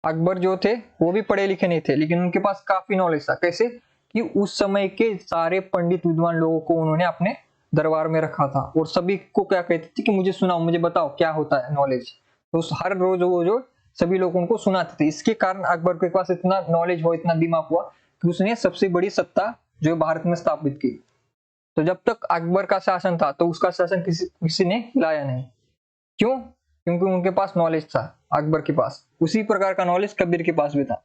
अकबर जो थे वो भी पढ़े लिखे नहीं थे, लेकिन उनके पास काफी नॉलेज था। कैसे कि उस समय के सारे पंडित विद्वान लोगों को उन्होंने अपने दरबार में रखा था, और सभी को क्या कहते थे कि मुझे सुनाओ, मुझे बताओ क्या होता है नॉलेज। तो हर रोज वो जो सभी लोग उनको सुनाते थे। इसके कारण अकबर के पास इतना नॉलेज हुआ, इतना दिमाग हुआ कि उसने सबसे बड़ी सत्ता जो भारत में स्थापित की। तो जब तक अकबर का शासन था तो उसका शासन किसी ने हिलाया नहीं। क्यों, क्योंकि उनके पास नॉलेज था अकबर के पास। उसी प्रकार का नॉलेज कबीर के पास भी था।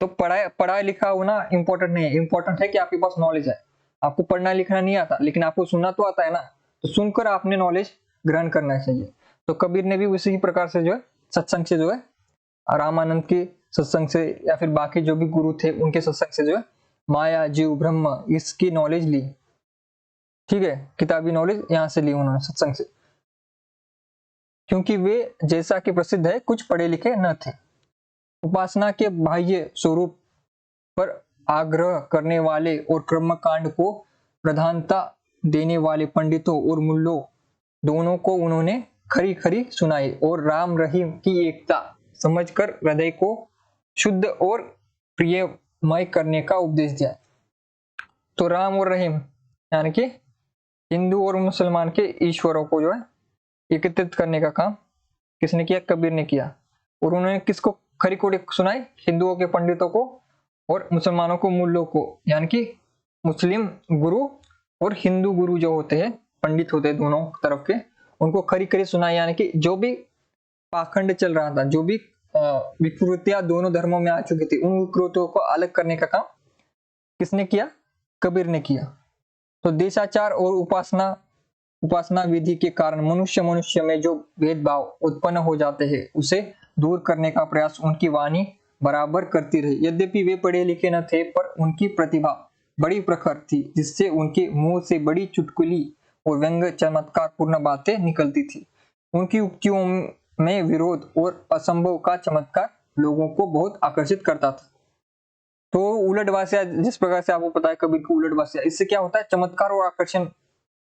तो पढ़ा लिखा होना इंपॉर्टेंट नहीं है, इंपॉर्टेंट है कि आपके पास नॉलेज है। आपको पढ़ना लिखना नहीं आता, लेकिन आपको सुनना तो आता है ना, तो सुनकर आपने नॉलेज ग्रहण करना चाहिए। तो कबीर ने भी उसी प्रकार से जो है सत्संग से जो है, रामानंद के सत्संग से या फिर बाकी जो भी गुरु थे उनके सत्संग से जो है माया जीव ब्रह्म इसकी नॉलेज ली। ठीक है, किताबी नॉलेज यहाँ से ली उन्होंने सत्संग से, क्योंकि वे जैसा कि प्रसिद्ध है कुछ पढ़े लिखे न थे। उपासना के बाह्य स्वरूप पर आग्रह करने वाले और कर्मकांड को प्रधानता देने वाले पंडितों और मुल्लों दोनों को उन्होंने खरी खरी सुनाई, और राम रहीम की एकता समझकर हृदय को शुद्ध और प्रियमय करने का उपदेश दिया। तो राम और रहीम यानी कि हिंदू और मुसलमान के ईश्वरों को जो है एकत्रित करने का काम किसने किया, कबीर ने किया। और उन्होंने किसको खरी खोटी सुनाई? हिंदुओं के पंडितों को और मुसलमानों को, मुल्लों को, यानी कि मुस्लिम गुरु और हिंदू गुरु जो होते हैं, पंडित होते हैं दोनों तरफ के, उनको खरी खरी सुनाई। यानी कि जो भी पाखंड चल रहा था, जो भी विकृतियां दोनों धर्मों में आ चुकी थी, उन विकृतियों को अलग करने का काम किसने किया? कबीर ने किया। तो देशाचार और उपासना विधि के कारण मनुष्य में जो भेदभाव उत्पन्न हो जाते हैं, उसे दूर करने का प्रयास उनकी वाणी बराबर करती रही। यद्यपि वे पढ़े लिखे न थे, पर उनकी प्रतिभा बड़ी प्रखर थी, जिससे उनके मुंह से बड़ी चुटकुली और व्यंग चमत्कार पूर्ण बातें निकलती थी। उनकी उक्तियों में विरोध और असंभव का चमत्कार लोगों को बहुत आकर्षित करता था। तो उलट भाषा, जिस प्रकार से आपको पता है कबीर की उलट भाषा, इससे क्या होता है? चमत्कार और आकर्षण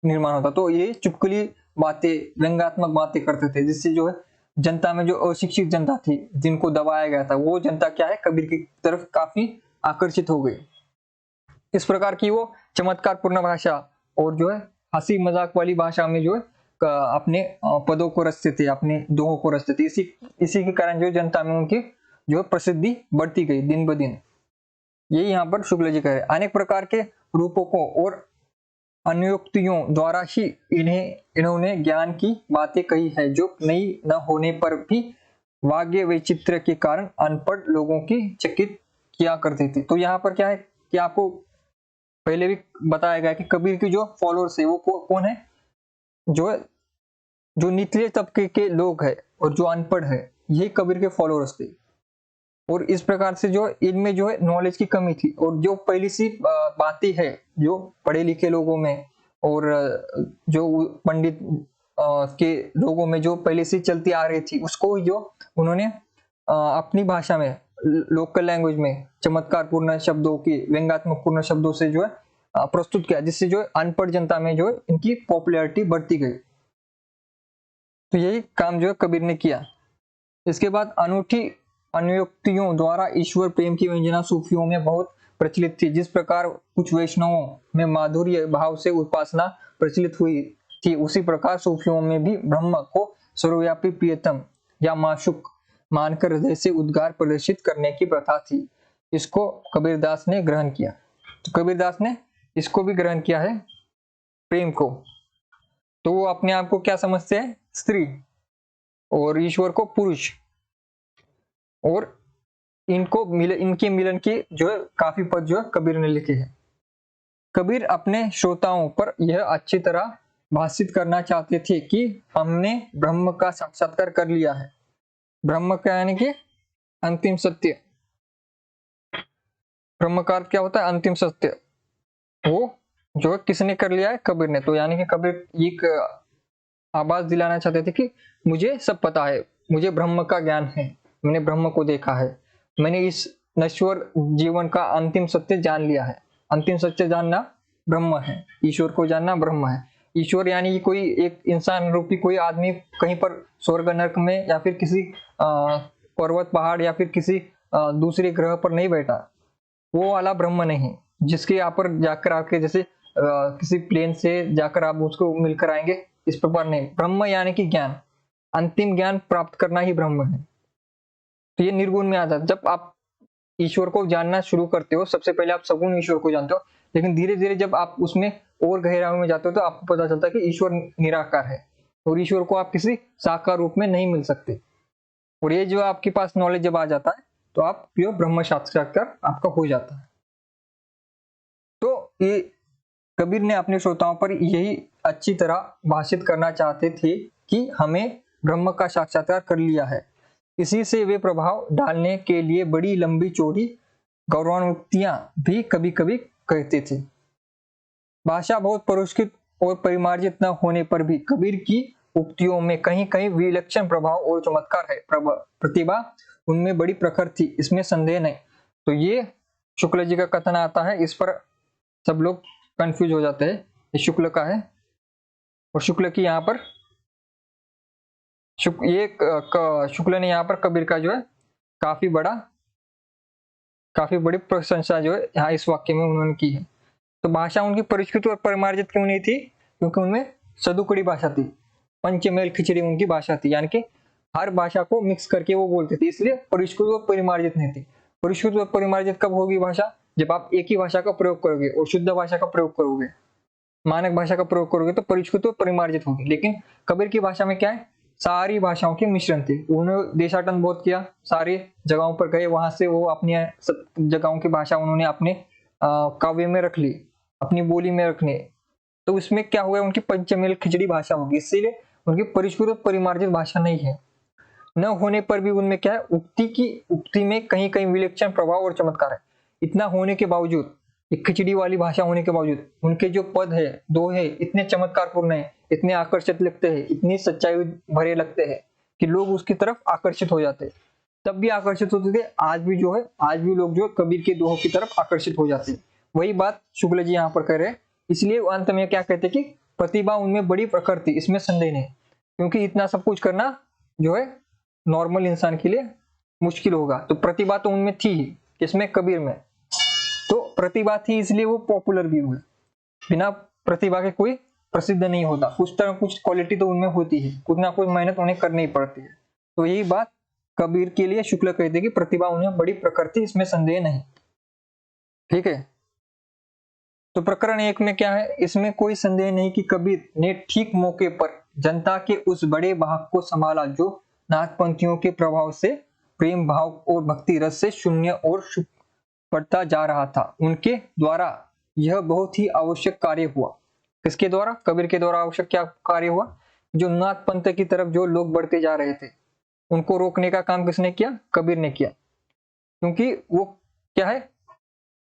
निर्माण होता। तो ये चुटकुली बातें, व्यंग्यात्मक बातें करते थे, जिससे जो है जनता में जो अशिक्षित जनता थी, जिनको दबाया गया था, वो जनता क्या है? कबीर की तरफ काफी आकर्षित हो गई। इस प्रकार की वो चमत्कार पूर्ण भाषा और जो है हंसी मजाक वाली भाषा में जो है अपने पदों को रचते थे, अपने दोहों को रचते थे। इसी के कारण जो जनता में उनकी जो प्रसिद्धि बढ़ती गई दिन ब दिन। यही यहाँ पर शुक्ल जी कह रहे। अनेक प्रकार के रूपकों और अनुयुक्तियों द्वारा ही इन्होंने ज्ञान की बातें कही है, जो नई न होने पर भी वाग्य वैचित्र्य के कारण अनपढ़ लोगों की चकित किया करती थी। तो यहाँ पर क्या है कि आपको पहले भी बताया गया कि कबीर की जो फॉलोअर्स है वो कौन है? जो निचले तबके के लोग है और जो अनपढ़ है, यही कबीर के फॉलोअर्स थे। और इस प्रकार से जो इनमें जो है नॉलेज की कमी थी, और जो पहली सी बातें है जो पढ़े लिखे लोगों में और जो पंडित के लोगों में जो पहले से चलती आ रही थी, उसको जो उन्होंने अपनी भाषा में, लोकल लैंग्वेज में चमत्कारपूर्ण शब्दों की, व्यंग्यात्मक पूर्ण शब्दों से जो है प्रस्तुत किया, जिससे जो अनपढ़ जनता में जो है इनकी पॉपुलैरिटी बढ़ती गई। तो यही काम जो है कबीर ने किया। इसके बाद अनूठी अनुयुक्तियों द्वारा ईश्वर प्रेम की व्यंजना सूफियों में बहुत प्रचलित थी। जिस प्रकार कुछ वैष्णवों में माधुर्य भाव से उपासना प्रचलित हुई थी, उसी प्रकार सूफियों में भी ब्रह्म को सर्वव्यापी प्रियतम या माशुक मानकर हृदय से उद्गार प्रदर्शित करने की प्रथा थी। इसको कबीरदास ने ग्रहण किया। तो कबीरदास ने इसको भी ग्रहण किया है, प्रेम को। तो वो अपने आप को क्या समझते हैं? स्त्री, और ईश्वर को पुरुष। और इनके मिलन की जो है काफी पद जो है कबीर ने लिखे हैं। कबीर अपने श्रोताओं पर यह अच्छी तरह भाषित करना चाहते थे कि हमने ब्रह्म का साक्षात्कार कर लिया है। ब्रह्म का यानी कि अंतिम सत्य। ब्रह्म का अर्थ क्या होता है? अंतिम सत्य। वो जो है किसने कर लिया है? कबीर ने। तो यानी कि कबीर एक आवाज दिलाना चाहते थे कि मुझे सब पता है, मुझे ब्रह्म का ज्ञान है, मैंने ब्रह्म को देखा है, मैंने इस नश्वर जीवन का अंतिम सत्य जान लिया है। अंतिम सत्य जानना ब्रह्म है, ईश्वर को जानना ब्रह्म है। ईश्वर यानी कि कोई एक इंसान रूपी कोई आदमी कहीं पर स्वर्ग नरक में या फिर किसी पर्वत पहाड़ या फिर किसी दूसरे ग्रह पर नहीं बैठा, वो वाला ब्रह्म नहीं जिसके यहाँ पर जाकर आपके जैसे किसी प्लेन से जाकर आप उसको मिलकर आएंगे, इस प्रकार नहीं। ब्रह्म यानी कि ज्ञान, अंतिम ज्ञान प्राप्त करना ही ब्रह्म है। तो ये निर्गुण में आता है। जब आप ईश्वर को जानना शुरू करते हो, सबसे पहले आप सगुण ईश्वर को जानते हो, लेकिन धीरे धीरे जब आप उसमें और गहराई में जाते हो तो आपको पता चलता है कि ईश्वर निराकार है और ईश्वर को आप किसी साकार रूप में नहीं मिल सकते। और ये जो आपके पास नॉलेज जब आ जाता है तो आप जो ब्रह्म साक्षात्कार आपका हो जाता है। तो ये कबीर ने अपने श्रोताओं पर यही अच्छी तरह भाषित करना चाहते थे कि हमें ब्रह्म का साक्षात्कार कर लिया है। इसी से वे प्रभाव डालने के लिए बड़ी लंबी चौड़ी गौरवान्वितियां भी कभी कभी कहते थे। भाषा बहुत परिष्कृत और परिमार्जित न होने पर भी कबीर की उक्तियों में कहीं कहीं विलक्षण प्रभाव और चमत्कार है। प्रतिभा उनमें बड़ी प्रखर थी, इसमें संदेह नहीं। तो ये शुक्ल जी का कथन आता है, इस पर सब लोग कंफ्यूज हो जाते हैं। ये शुक्ल का है और शुक्ल की यहाँ पर शुक्ल ने यहाँ पर कबीर का जो है काफी बड़ी प्रशंसा जो है यहाँ इस वाक्य में उन्होंने की है। तो भाषा उनकी परिष्कृत और परिमार्जित क्यों नहीं थी? क्योंकि उनमें सदुकड़ी भाषा थी, पंचमेल खिचड़ी उनकी भाषा थी, यानी कि हर भाषा को मिक्स करके वो बोलते थे, इसलिए परिष्कृत व परिमार्जित नहीं थी। परिष्कृत व परिमार्जित कब होगी भाषा? जब आप एक ही भाषा का प्रयोग करोगे और शुद्ध भाषा का प्रयोग करोगे, मानक भाषा का प्रयोग करोगे तो परिष्कृत व परिमार्जित होगी। लेकिन कबीर की भाषा में क्या है? सारी भाषाओं के मिश्रण थे। उन्होंने देशाटन बहुत किया, सारी जगहों पर गए, वहां से वो अपनी सब जगहों की भाषा उन्होंने अपने काव्य में रख ली, अपनी बोली में रखने। तो इसमें क्या हुआ? उनकी पंचमेल खिचड़ी भाषा होगी, इसीलिए उनकी परिष्कृत परिमार्जित भाषा नहीं है। न होने पर भी उनमें क्या है? उक्ति में कहीं कहीं विलक्षण प्रभाव और चमत्कार है। इतना होने के बावजूद, एक खिचड़ी वाली भाषा होने के बावजूद उनके जो पद है, दोहे इतने चमत्कारपूर्ण है, इतने आकर्षित लगते हैं, इतनी सच्चाई भरे लगते हैं कि लोग उसकी तरफ आकर्षित हो जाते हैं। तब भी आकर्षित होते थे, आज भी जो है, आज भी लोग जो कबीर के दोहों की तरफ आकर्षित हो जाते हैं। वही बात शुक्ल जी यहाँ पर कह रहे हैं। इसलिए अंत में क्या कहते हैं कि प्रतिभा उनमें बड़ी प्रखर थी, इसमें संदेह नहीं, क्योंकि इतना सब कुछ करना जो है नॉर्मल इंसान के लिए मुश्किल होगा। तो प्रतिभा तो उनमें थी ही, किसमें? कबीर में। तो प्रतिभा थी इसलिए वो पॉपुलर भी हुए। बिना प्रतिभा के कोई प्रसिद्ध नहीं होता, कुछ तरह कुछ क्वालिटी तो उनमें होती है, कुछ ना कुछ मेहनत उन्हें करनी ही पड़ती है। तो यही बात कबीर के लिए शुक्ल कहते कि प्रतिभा उन्हें बड़ी प्रखर थी, इसमें संदेह नहीं। ठीक है, तो प्रकरण 1 में क्या है? इसमें कोई संदेह नहीं कि कबीर ने ठीक मौके पर जनता के उस बड़े भाग को संभाला जो नाथपंथियों के प्रभाव से प्रेम भाव और भक्ति रस से शून्य और पड़ता जा रहा था। उनके द्वारा यह बहुत ही आवश्यक कार्य हुआ। किसके द्वारा? कबीर के द्वारा आवश्यक क्या कार्य हुआ? जो नाथ पंथ की तरफ जो लोग बढ़ते जा रहे थे, उनको रोकने का काम किसने किया? कबीर ने किया। क्योंकि वो क्या है?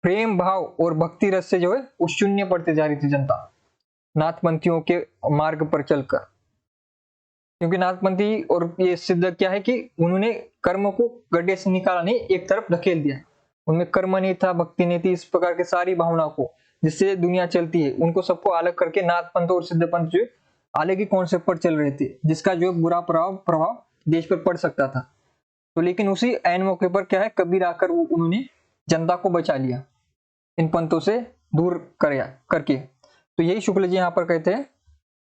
प्रेम भाव और भक्ति रस से जो है उस शून्य पड़ते जा रही थी जनता, नाथपंथियों के मार्ग पर चलकर। क्योंकि नाथपंथी और ये सिद्ध क्या है कि उन्होंने कर्म को गड्ढे से निकाला नहीं, एक तरफ धकेल दिया। उनमें कर्म नहीं था, भक्ति नहीं थी, इस प्रकार के सारी भावना को जिससे दुनिया चलती है, उनको सबको अलग करके नाथपंथ और सिद्ध पंथ जो अलग ही कॉन्सेप्ट पर चल रहे थे, जिसका जो बुरा प्रभाव देश पर पड़ सकता था। तो लेकिन उसी ऐन मौके पर क्या है? कबीर आकर उन्होंने जनता को बचा लिया, इन पंथों से दूर करके। तो यही शुक्ल जी यहाँ पर कहते हैं,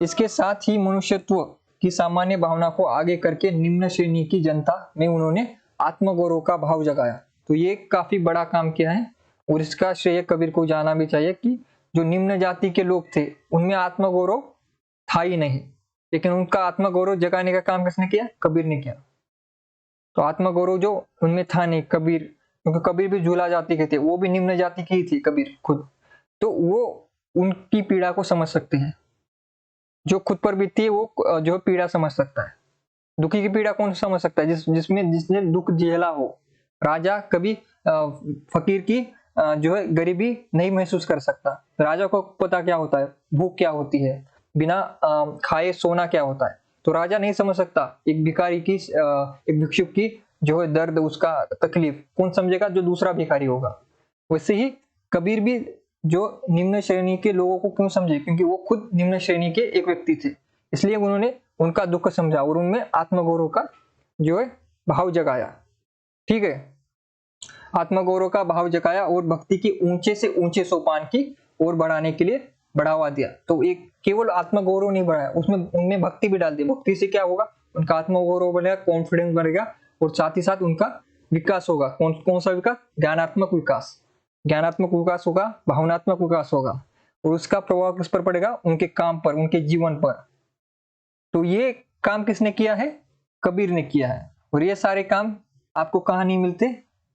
इसके साथ ही मनुष्यत्व की सामान्य भावना को आगे करके निम्न श्रेणी की जनता में उन्होंने आत्मगौरव का भाव जगाया। तो ये काफी बड़ा काम किया है और इसका श्रेय कबीर को जाना भी चाहिए कि जो निम्न जाति के लोग थे उनमें आत्मगौरव था ही नहीं, लेकिन उनका आत्मगौरव जगाने का काम किसने किया? कबीर ने किया। तो आत्मगौरव जो उनमें था नहीं, कबीर, क्योंकि कबीर भी झूला जाति के थे, वो भी निम्न जाति की ही थी कबीर खुद, तो वो उनकी पीड़ा को समझ सकते हैं। जो खुद पर बीतती है वो जो पीड़ा समझ सकता है। दुखी की पीड़ा कौन समझ सकता है? जिसने दुख झेला हो। राजा कभी फकीर की जो है गरीबी नहीं महसूस कर सकता। राजा को पता क्या होता है, भूख क्या होती है, बिना खाए सोना क्या होता है। तो राजा नहीं समझ सकता एक भिखारी की, एक भिक्षुक की जो है दर्द, उसका तकलीफ कौन समझेगा? जो दूसरा भिखारी होगा। वैसे ही कबीर भी जो निम्न श्रेणी के लोगों को क्यों समझे? क्योंकि वो खुद निम्न श्रेणी के एक व्यक्ति थे, इसलिए उन्होंने उनका दुख समझा और उनमें आत्मगौरव का जो है भाव जगाया। ठीक है, आत्मगौरव का भाव जगाया और भक्ति की ऊंचे से ऊंचे सोपान की ओर बढ़ाने के लिए बढ़ावा दिया। तो एक केवल आत्मगौरव नहीं बढ़ाया, उसमें उनमें भक्ति भी डाल दी। भक्ति से क्या होगा? उनका आत्मगौरव बढ़ेगा, कॉन्फिडेंस बढ़ेगा और साथ ही साथ उनका विकास होगा। कौन सा विकास? ज्ञानात्मक विकास। ज्ञानात्मक विकास होगा, भावनात्मक विकास होगा और उसका प्रभाव किस पर पड़ेगा? उनके काम पर, उनके जीवन पर। तो ये काम किसने किया है? कबीर ने किया है। और ये सारे काम आपको कहाँ नहीं मिलते?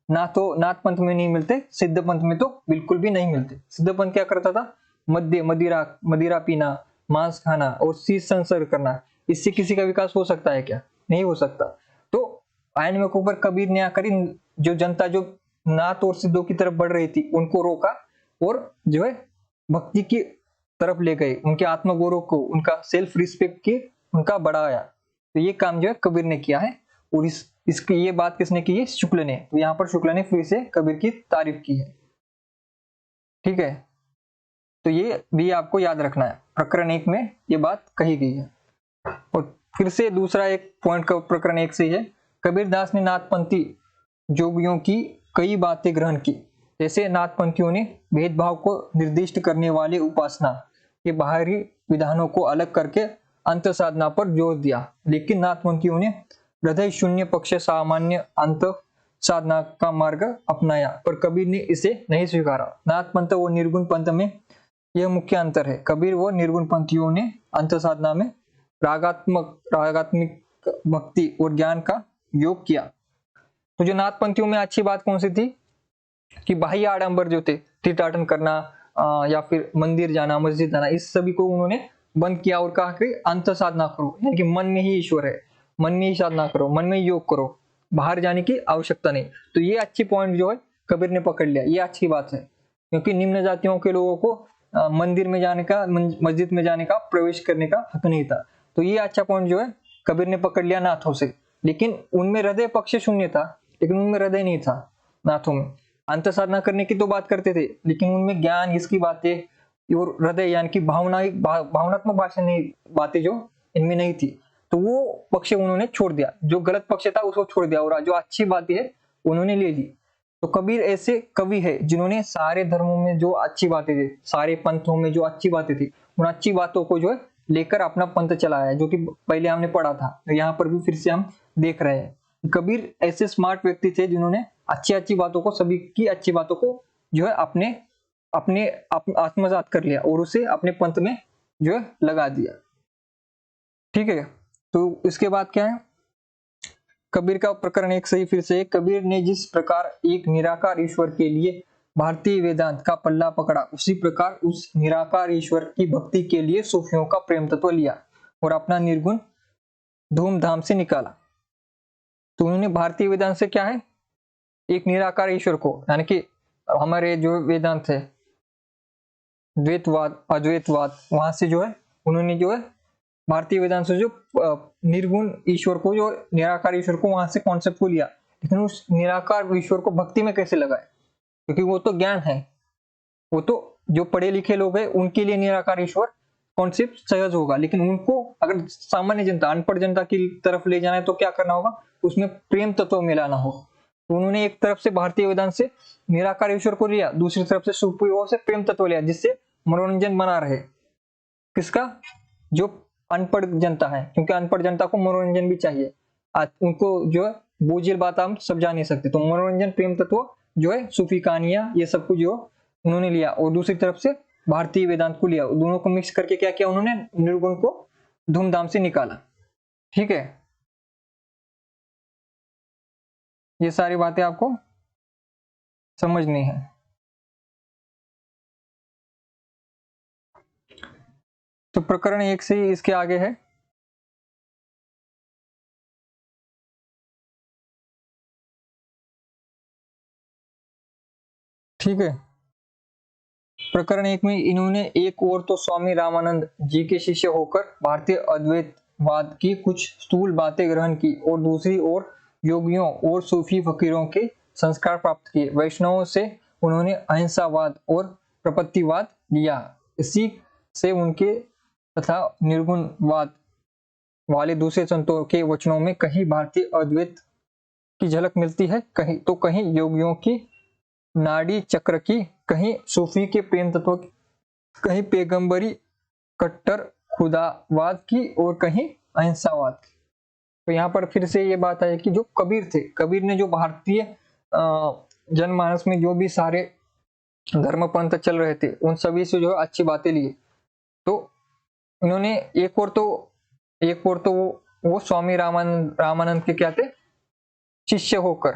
ना तो नाथ पंथ में नहीं मिलते, सिद्ध पंथ में तो बिल्कुल भी नहीं मिलते। सिद्ध पंथ क्या करता था? मदिरा पीना, मांस खाना और शीश संसर्ग करना, इससे किसी का विकास हो सकता है क्या? नहीं हो सकता। तो आयन में ऊपर कबीर ने आकर जो जनता जो नाथ और सिद्धों की तरफ बढ़ रही थी उनको रोका और जो है भक्ति की तरफ ले गए, उनके आत्मगौरव को, उनका सेल्फ रिस्पेक्ट की उनका बढ़ाया। तो ये काम जो है कबीर ने किया है और इसकी ये बात किसने की है? शुक्ल ने। तो यहाँ पर शुक्ल ने फिर से कबीर की तारीफ की है। ठीक है, तो ये भी आपको याद रखना है, प्रकरण 1 में ये बात कही गई है। और फिर से दूसरा एक पॉइंट का प्रकरण 1 से है, कबीरदास ने नाथपंथी जोगियों की कई बातें ग्रहण की। जैसे नाथपंथियों ने भेदभाव को निर्दिष्ट करने वाले उपासना के बाहरी विधानों को अलग करके अंत साधना पर जोर दिया, लेकिन नाथपंथियों ने हृदय शून्य पक्ष सामान्य अंत साधना का मार्ग अपनाया, पर कबीर ने इसे नहीं स्वीकारा। नाथ पंथ और निर्गुण पंथ में यह मुख्य अंतर है। कबीर व निर्गुण पंथियों ने अंत साधना में रागात्मक भक्ति और ज्ञान का योग किया। तो जो नाथ पंथियों में अच्छी बात कौन सी थी कि बाह्य आडंबर जो थे, तीर्थाटन करना या फिर मंदिर जाना, मस्जिद जाना, इस सभी को उन्होंने बंद किया और कहा कि अंत साधना करो, यानी कि मन में ही ईश्वर है, मन में ही साधना करो, मन में ही योग करो, बाहर जाने की आवश्यकता नहीं। तो ये अच्छी पॉइंट जो है कबीर ने पकड़ लिया, ये अच्छी बात है, क्योंकि निम्न जातियों के लोगों को मंदिर में जाने का, मस्जिद में जाने का, प्रवेश करने का हक नहीं था। तो ये अच्छा पॉइंट जो है कबीर ने पकड़ लिया नाथों से। लेकिन उनमें हृदय पक्ष शून्य था, लेकिन उनमें हृदय नहीं था नाथों में। अंत साधना करने की तो बात करते थे, लेकिन उनमें ज्ञान, इसकी बातें और हृदय यानी कि भावनात्मक भाषण बातें जो इनमें नहीं थी। तो वो पक्ष उन्होंने छोड़ दिया, जो गलत पक्ष था उसको छोड़ दिया और जो अच्छी बातें है उन्होंने ले ली। तो कबीर ऐसे कवि है जिन्होंने सारे धर्मों में जो अच्छी बातें थी, सारे पंथों में जो अच्छी बातें थी, उन अच्छी बातों को जो है लेकर अपना पंथ चलाया है, जो कि पहले हमने पढ़ा था, तो यहाँ पर भी फिर से हम देख रहे हैं। कबीर ऐसे स्मार्ट व्यक्ति थे जिन्होंने अच्छी अच्छी बातों को, सभी की अच्छी बातों को जो है अपने आत्मसात कर लिया और उसे अपने पंथ में जो है लगा दिया। ठीक है, तो इसके बाद क्या है, कबीर का प्रकरण एक सही फिर से, कबीर ने जिस प्रकार एक निराकार ईश्वर के लिए भारतीय वेदांत का पल्ला पकड़ा, उसी प्रकार उस निराकार ईश्वर की भक्ति के लिए सूफियों का प्रेम तत्व लिया और अपना निर्गुण धूमधाम से निकाला। तो उन्होंने भारतीय वेदांत से क्या है, एक निराकार ईश्वर को, यानी कि हमारे जो वेदांत है, द्वैतवाद, अद्वैतवाद, वहां से जो है उन्होंने जो है भारतीय वेदांत से जो निर्गुण ईश्वर को, जो निराकार ईश्वर को, वहां से कॉन्सेप्ट को लिया। लेकिन उस निराकार ईश्वर को भक्ति में कैसे लगाए, क्योंकि वो तो ज्ञान है, वो तो जो पढ़े लिखे लोग हैं उनके लिए निराकार ईश्वर कॉन्सेप्ट सहज होगा। लेकिन उनको अगर सामान्य जनता, अनपढ़ जनता की तरफ ले जाना है तो क्या करना होगा, उसमें प्रेम तत्व मिलाना हो। तो उन्होंने एक तरफ से भारतीय वेदांत से निराकार ईश्वर को लिया, दूसरी तरफ से सूफियों से प्रेम तत्व लिया, जिससे मनोरंजन बना रहे किसका, जो अनपढ़ जनता है, क्योंकि अनपढ़ जनता को मनोरंजन भी चाहिए, उनको जो है बोझिल बात हम समझा नहीं सकते। तो मनोरंजन, प्रेम तत्व जो है, सूफी कहानियां, ये सब कुछ जो उन्होंने लिया और दूसरी तरफ से भारतीय वेदांत को लिया, दोनों को मिक्स करके क्या किया उन्होंने, निर्गुण को धूमधाम से निकाला। ठीक है, ये सारी बातें आपको समझनी है। तो प्रकरण एक से ही इसके आगे है। ठीक है, प्रकरण एक में इन्होंने एक और तो स्वामी रामानंद जी के शिष्य होकर भारतीय अद्वैतवाद की कुछ स्थूल बातें ग्रहण की और दूसरी ओर योगियों और सूफी फकीरों के संस्कार प्राप्त किए। वैष्णवों से उन्होंने अहिंसावाद और प्रपत्तिवाद लिया। इसी से उनके तथा निर्गुणवाद वाले दूसरे संतों के वचनों में कहीं भारतीय अद्वैत की झलक मिलती है, कहीं तो कहीं योगियों की नाड़ी चक्र की, कहीं सूफी के प्रेम तत्व की, कहीं पैगंबरी कट्टर खुदावाद की और कहीं अहिंसावाद की। तो यहाँ पर फिर से ये बात है कि जो कबीर थे, कबीर ने जो भारतीय जनमानस में जो भी सारे धर्म पंथ चल रहे थे उन सभी से जो अच्छी बातें ली। तो उन्होंने एक और तो वो स्वामी रामानंद के क्या थे, शिष्य होकर।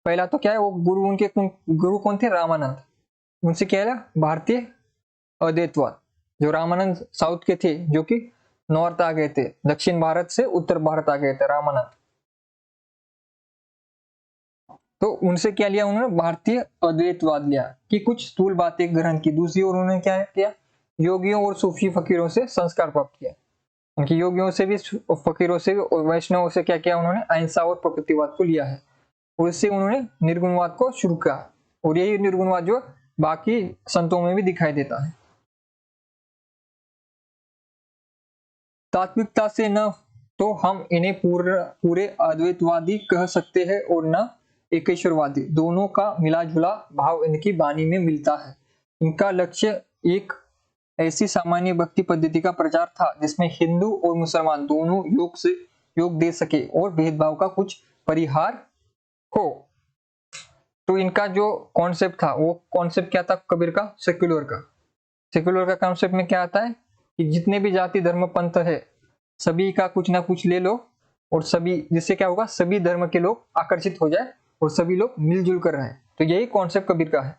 पहला तो क्या है, वो गुरु कौन थे, रामानंद। उनसे क्या है, भारतीय अद्वैतवाद। जो रामानंद साउथ के थे, जो कि नॉर्थ आ गए थे, दक्षिण भारत से उत्तर भारत आ गए थे रामानंद। तो उनसे क्या लिया उन्होंने, भारतीय अद्वैतवाद लिया कि कुछ स्थूल बातें ग्रहण की। दूसरी ओर उन्होंने क्या किया, योगियों और सूफी फकीरों से संस्कार प्राप्त किया। उनकी योगियों से भी, फकीरों से भी और वैष्णवों से क्या किया उन्होंने, अहिंसा और प्रकृतिवाद को लिया है। और इससे उन्होंने निर्गुणवाद को शुरू किया और यही निर्गुणवाद जो बाकी संतों में भी दिखाई देता है। तात्विकता से न तो हम इन्हें पूरे अद्वैतवादी कह सकते हैं और न एकेश्वरवादी। दोनों का मिला जुला भाव इनकी वाणी में मिलता है। इनका लक्ष्य एक ऐसी सामान्य भक्ति पद्धति का प्रचार था जिसमें हिंदू और मुसलमान दोनों योग से योग दे सके और भेदभाव का कुछ परिहार हो। तो इनका जो कॉन्सेप्ट था वो कॉन्सेप्ट क्या था कबीर का? सेक्युलर का। सेक्युलर का कॉन्सेप्ट में क्या आता है कि जितने भी जाति धर्म पंथ है सभी का कुछ ना कुछ ले लो और सभी, जिससे क्या होगा, सभी धर्म के लोग आकर्षित हो जाए और सभी लोग मिलजुल कर रहे। तो यही कॉन्सेप्ट कबीर का है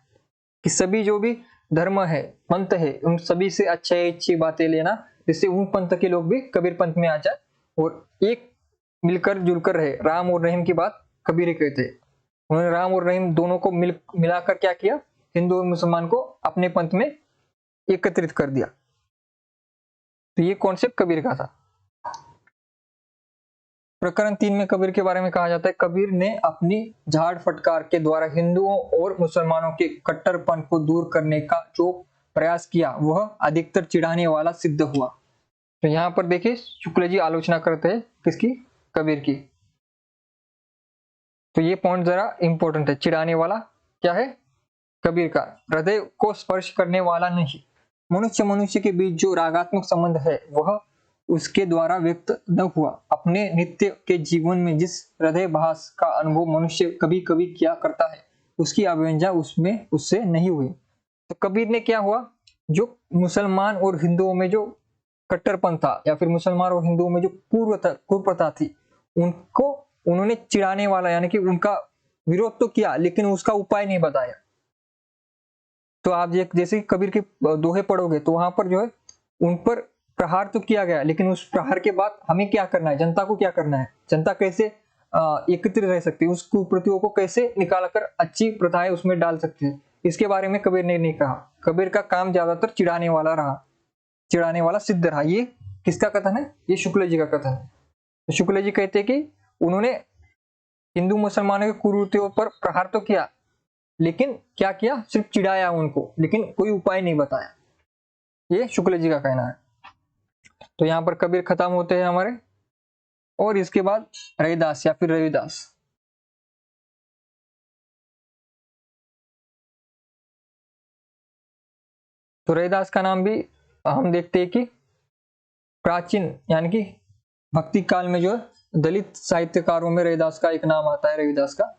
कि सभी जो भी धर्म है पंथ है उन सभी से अच्छी बातें लेना, जिससे उन पंथ के लोग भी कबीर पंथ में आ जाए और एक मिलकर जुलकर रहे। राम और रहीम की बात कबीर कहते हैं। उन्होंने राम और रहीम दोनों को मिलाकर क्या किया, हिंदू और मुसलमान को अपने पंथ में एकत्रित कर दिया। तो ये कॉन्सेप्ट कबीर का था। प्रकरण 3 में कबीर के बारे में कहा जाता है, कबीर ने अपनी झाड़ फटकार के द्वारा हिंदुओं और मुसलमानों के कट्टरपन को दूर करने का जो प्रयास किया वह अधिकतर चिढ़ाने वाला सिद्ध हुआ। तो यहाँ पर देखिए शुक्ल जी आलोचना करते हैं किसकी? कबीर की। तो ये पॉइंट जरा इंपॉर्टेंट है। चिढ़ाने वाला क्या है? कबीर का। हृदय को स्पर्श करने वाला नहीं। मनुष्य के बीच जो रागात्मक संबंध है वह उसके द्वारा व्यक्त न हुआ। अपने नित्य के जीवन में जिस हृदय भास का अनुभव मनुष्य कभी कभी किया करता है उसकी अभिव्यंजना उससे नहीं हुई। तो कबीर ने क्या हुआ, जो मुसलमान और हिंदुओं में जो कट्टरपन था या फिर मुसलमान और हिंदुओं में जो कुप्रथा थी उनको उन्होंने चिढ़ाने वाला यानी कि उनका विरोध तो किया लेकिन उसका उपाय नहीं बताया। तो आप जैसे कबीर के दोहे पढ़ोगे तो वहां पर जो है उन पर प्रहार तो किया गया लेकिन उस प्रहार के बाद हमें क्या करना है, जनता को क्या करना है, जनता कैसे एकत्रित रह सकती है, उस कुप्रतियों को कैसे निकाल कर अच्छी प्रथाएं उसमें डाल सकती है, इसके बारे में कबीर ने नहीं कहा। कबीर का काम ज्यादातर चिढ़ाने वाला रहा, चिढ़ाने वाला सिद्ध रहा। ये किसका कथन है? ये शुक्ल जी का कथन है। तो शुक्ल जी कहते हैं कि उन्होंने हिंदू मुसलमानों के कुरीतियों पर प्रहार तो किया लेकिन क्या किया, सिर्फ चिढ़ाया उनको, लेकिन कोई उपाय नहीं बताया। ये शुक्ल जी का कहना है। तो यहाँ पर कबीर खत्म होते हैं हमारे, और इसके बाद रविदास या फिर रविदास। तो रविदास का नाम भी हम देखते हैं कि प्राचीन यानी कि भक्ति काल में जो दलित साहित्यकारों में रविदास का एक नाम आता है, रविदास का।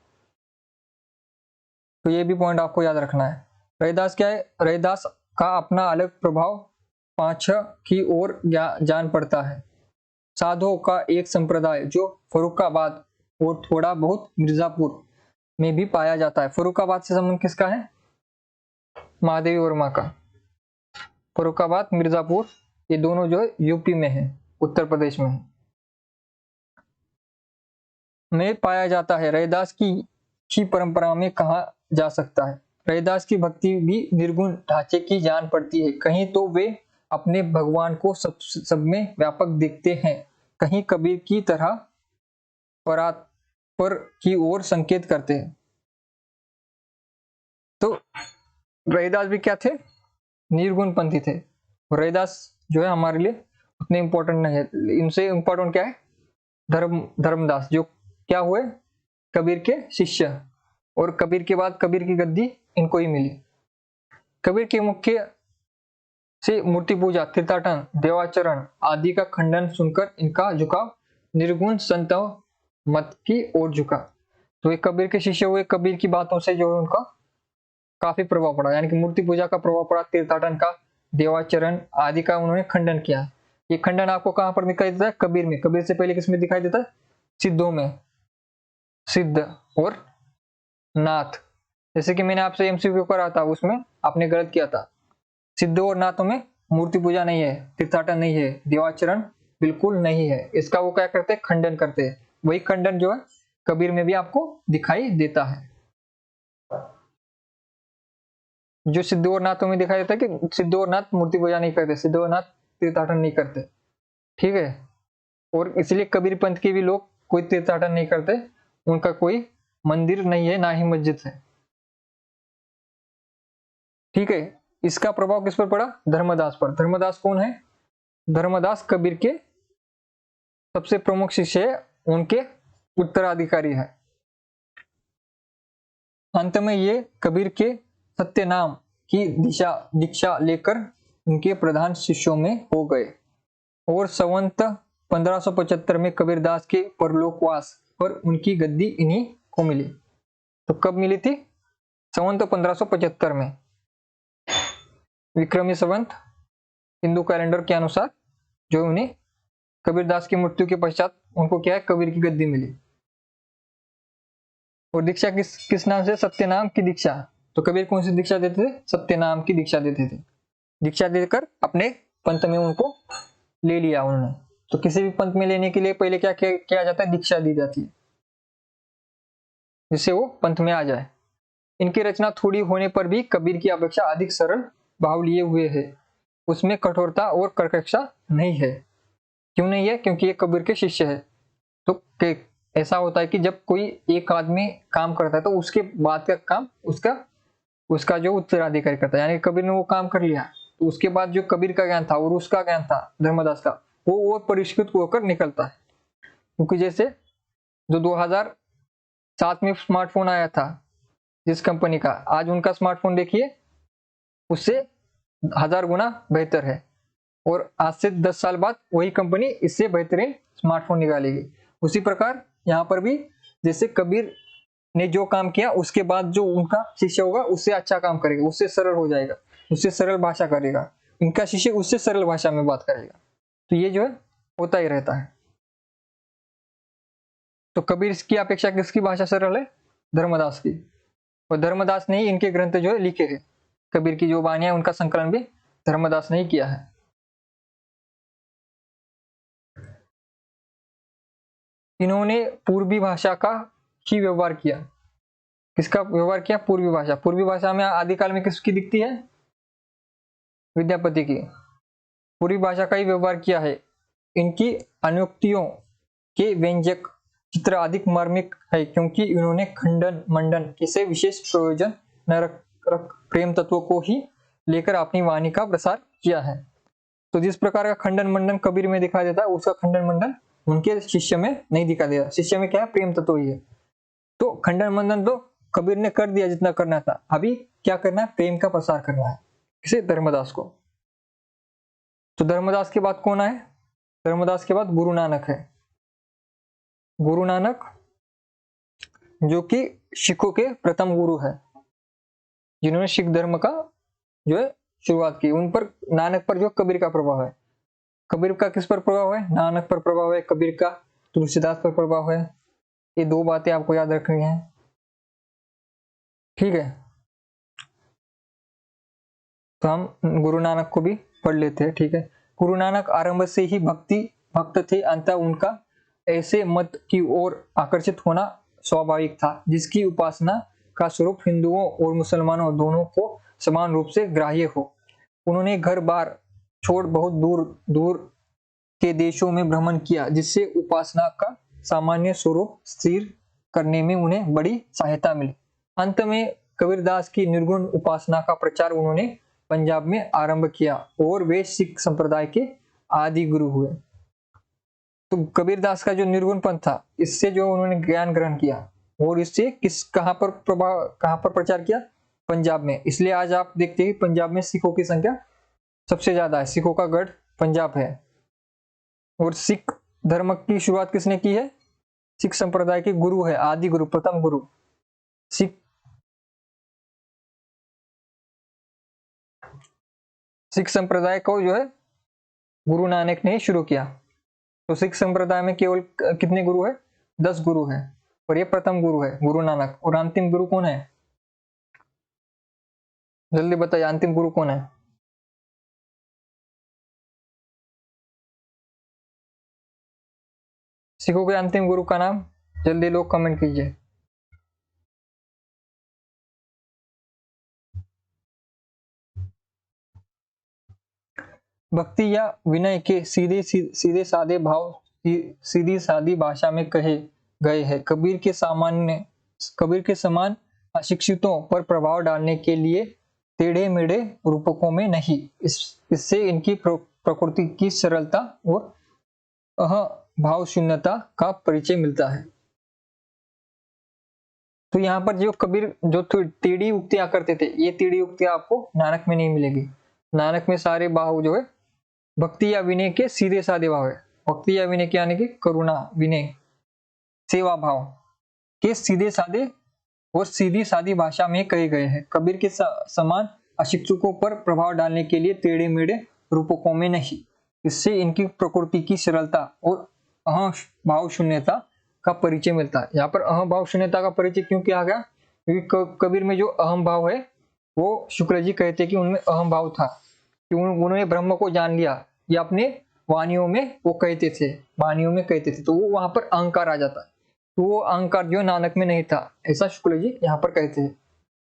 तो ये भी पॉइंट आपको याद रखना है। रविदास क्या है? रविदास का अपना अलग प्रभाव पांचह की ओर जान पड़ता है। साधुओं का एक संप्रदाय जो फर्रुखाबाद और थोड़ा बहुत मिर्जापुर में भी पाया जाता है। फर्रुखाबाद से संबंध किसका है? महादेवी वर्मा का। फर्रुखाबाद मिर्जापुर ये दोनों जो है यूपी में है, उत्तर प्रदेश में है, में पाया जाता है। रविदास की परंपरा में कहा जा सकता है रविदास की भक्ति भी निर्गुण ढांचे की जान पड़ती है। कहीं तो वे अपने भगवान को सब में व्यापक देखते हैं, कहीं कबीर की तरह परात्पर की ओर संकेत करते हैं। तो रविदास भी क्या थे? निर्गुण पंथी थे। रविदास जो है हमारे लिए उतने इंपॉर्टेंट नहीं है। इनसे इंपॉर्टेंट क्या है? धर्मदास, जो क्या हुए? कबीर के शिष्य, और कबीर के बाद कबीर की गद्दी इनको ही मिली। कबीर के मुख्य से मूर्ति पूजा, तीर्थाटन, देवाचरण आदि का खंडन सुनकर इनका झुकाव निर्गुण संत मत की ओर झुका। तो ये कबीर के शिष्य हुए, कबीर की बातों से जो है उनका काफी प्रभाव पड़ा, यानी कि मूर्ति पूजा का प्रभाव पड़ा, तीर्थाटन का, देवाचरण आदि का उन्होंने खंडन किया। ये खंडन आपको कहां पर दिखाई देता है? कबीर में। कबीर से पहले किसमें दिखाई देता है? सिद्धों में, सिद्ध और नाथ। जैसे कि मैंने आपसे एमसीक्यू करा था, उसमें आपने गलत किया था। सिद्धों और नाथों में मूर्ति पूजा नहीं है, तीर्थाटन नहीं है, देवाचरण बिल्कुल नहीं है। इसका वो क्या करते हैं? खंडन करते हैं। वही खंडन जो है कबीर में भी आपको दिखाई देता है। जो सिद्धों और नाथों में दिखाई देता है कि सिद्धों और नाथ मूर्ति पूजा नहीं करते, सिद्धों और नाथ तीर्थाटन नहीं करते, ठीक है। और इसलिए कबीर पंथ के भी लोग कोई तीर्थाटन नहीं करते, उनका कोई मंदिर नहीं है, ना ही मस्जिद है, ठीक है। इसका प्रभाव किस पर पड़ा? धर्मदास पर। धर्मदास कौन है? धर्मदास कबीर के सबसे प्रमुख शिष्य है, उनके उत्तराधिकारी है। अंत में ये कबीर के सत्य नाम की दीक्षा लेकर उनके प्रधान शिष्यों में हो गए और संवत 1575 में कबीरदास के परलोकवास पर उनकी गद्दी इन्हीं को मिली। तो कब मिली थी? संवत 1575 में, विक्रमी संवत हिंदू कैलेंडर के अनुसार जो उन्हें कबीरदास की मृत्यु के पश्चात उनको क्या है, कबीर की गद्दी मिली। और दीक्षा किस नाम से? सत्यनाम की दीक्षा। तो कबीर कौन सी दीक्षा देते थे? सत्यनाम की दीक्षा देते थे। दीक्षा देकर अपने पंथ में उनको ले लिया उन्होंने। तो किसी भी पंथ में लेने के लिए पहले क्या किया जाता है? दीक्षा दी जाती है, जिससे वो पंथ में आ जाए। इनकी रचना थोड़ी होने पर भी कबीर की अपेक्षा अधिक सरल भाव लिए हुए है। उसमें कठोरता और कर्कशता नहीं है। क्यों नहीं है? क्योंकि ये कबीर के शिष्य है। तो ऐसा होता है कि जब कोई एक आदमी काम करता है तो उसके बाद का काम उसका जो उत्तराधिकारी करता है। यानी कबीर ने वो काम कर लिया तो उसके बाद जो कबीर का ज्ञान था और उसका ज्ञान था धर्मदास का, वो और परिष्कृत होकर निकलता है। क्योंकि जैसे जो 2007 में स्मार्टफोन आया था जिस कंपनी का, आज उनका स्मार्टफोन देखिए उससे 1000 गुना बेहतर है। और आज से 10 साल बाद वही कंपनी इससे बेहतरीन स्मार्टफोन निकालेगी। उसी प्रकार यहाँ पर भी जैसे कबीर ने जो काम किया उसके बाद जो उनका शिष्य होगा उससे अच्छा काम करेगा, उससे सरल हो जाएगा, उससे सरल भाषा करेगा। इनका शिष्य उससे सरल भाषा में बात करेगा। तो ये जो है होता ही रहता है। तो कबीर की अपेक्षा किसकी भाषा सरल है? धर्मदास की। और धर्मदास ने ही इनके ग्रंथ जो है लिखे हैं। कबीर की जो वाणियां उनका संकलन भी धर्मदास ने ही किया है। इन्होंने पूर्वी भाषा का ही व्यवहार किया। किसका व्यवहार किया? पूर्वी भाषा। पूर्वी भाषा में आदिकाल में किसकी दिखती है? विद्यापति की। पूर्वी भाषा का ही व्यवहार किया है। इनकी अनुक्तियों के व्यंजक चित्र अधिक मार्मिक है क्योंकि इन्होंने खंडन मंडन किसे विशेष प्रयोजन न रख प्रेम तत्व को ही लेकर अपनी वाणी का प्रसार किया है। तो जिस प्रकार का खंडन मंडन कबीर में दिखाई देता है उसका खंडन मंडन उनके शिष्य में नहीं दिखाई देता। शिष्य में क्या है? प्रेम तत्व ही है। तो खंडन मंडन तो कबीर ने कर दिया जितना करना था, अभी क्या करना है? प्रेम का प्रसार करना है। किसे? धर्मदास को। तो धर्मदास के बाद कौन आए? धर्मदास के बाद गुरु नानक है। गुरु नानक जो कि सिखों के प्रथम गुरु है, जिन्होंने सिख धर्म का जो है शुरुआत की। उन पर नानक पर जो कबीर का प्रभाव है। कबीर का किस पर प्रभाव है? नानक पर प्रभाव है। कबीर का तुलसीदास पर प्रभाव है। ये दो बातें आपको याद रखनी है, ठीक है। तो हम गुरु नानक को भी पढ़ लेते हैं, ठीक है। गुरु नानक आरंभ से ही भक्त थे। अंततः उनका ऐसे मत की ओर आकर्षित होना स्वाभाविक था जिसकी उपासना का स्वरूप हिंदुओं और मुसलमानों दोनों को समान रूप से ग्राह्य हो। उन्होंने घर बार छोड़ बहुत दूर दूर के देशों में भ्रमण किया जिससे उपासना का सामान्य स्वरूप स्थिर करने में उन्हें बड़ी सहायता मिली। अंत में कबीरदास की निर्गुण उपासना का प्रचार उन्होंने पंजाब में आरंभ किया और वे सिख संप्रदाय के आदि गुरु हुए। तो कबीरदास का जो निर्गुण पंथ था इससे जो उन्होंने ज्ञान ग्रहण किया और इससे कहां पर प्रचार किया? पंजाब में। इसलिए आज आप देखते हैं पंजाब में सिखों की संख्या सबसे ज्यादा है। सिखों का गढ़ पंजाब है। और सिख धर्म की शुरुआत किसने की है? सिख संप्रदाय के गुरु है, आदि गुरु, प्रथम गुरु। सिख संप्रदाय को जो है गुरु नानक ने शुरू किया। तो सिख संप्रदाय में केवल कितने गुरु है? 10 गुरु है और ये प्रथम गुरु है गुरु नानक। और अंतिम गुरु कौन है? जल्दी बताइए, अंतिम गुरु कौन है? सिखों के अंतिम गुरु का नाम जल्दी लोग कमेंट कीजिए। भक्ति या विनय के सीधे सादे भाव सीधी सादी भाषा में कहे गए हैं। कबीर के समान अशिक्षितों पर प्रभाव डालने के लिए टेढ़े मेढ़े रूपकों में नहीं। इससे इनकी प्रकृति की सरलता और भाव शून्यता का परिचय मिलता है। तो यहाँ पर जो कबीर जो टेढ़ी उक्तियां करते थे, ये टेढ़ी उक्तियां आपको नानक में नहीं मिलेगी। नानक में सारे भाव जो है भक्ति या विनय के सीधे साधे भाव है भक्ति या विनय के यानी कि करुणा, विनय, सेवा भाव के सीधे साधे और सीधी सादी भाषा में कहे गए हैं। कबीर के समान अशिक्षकों पर प्रभाव डालने के लिए टेढ़े मेढ़े रूपकों में नहीं। इससे इनकी प्रकृति की सरलता और अहम भाव शून्यता का परिचय मिलता है। यहाँ पर अहम भाव शून्यता का परिचय क्यों किया गया? क्योंकि कबीर में जो अहम भाव है वो शुक्ल जी कहते हैं कि उनमें अहम भाव था, कि उन्होंने ब्रह्म को जान लिया, ये अपने वाणियों में वो कहते थे, वाणियों में कहते थे, तो वो वहां पर अहंकार आ जाता है। तो वो अहंकार जो नानक में नहीं था, ऐसा शुक्ल जी यहाँ पर कहते हैं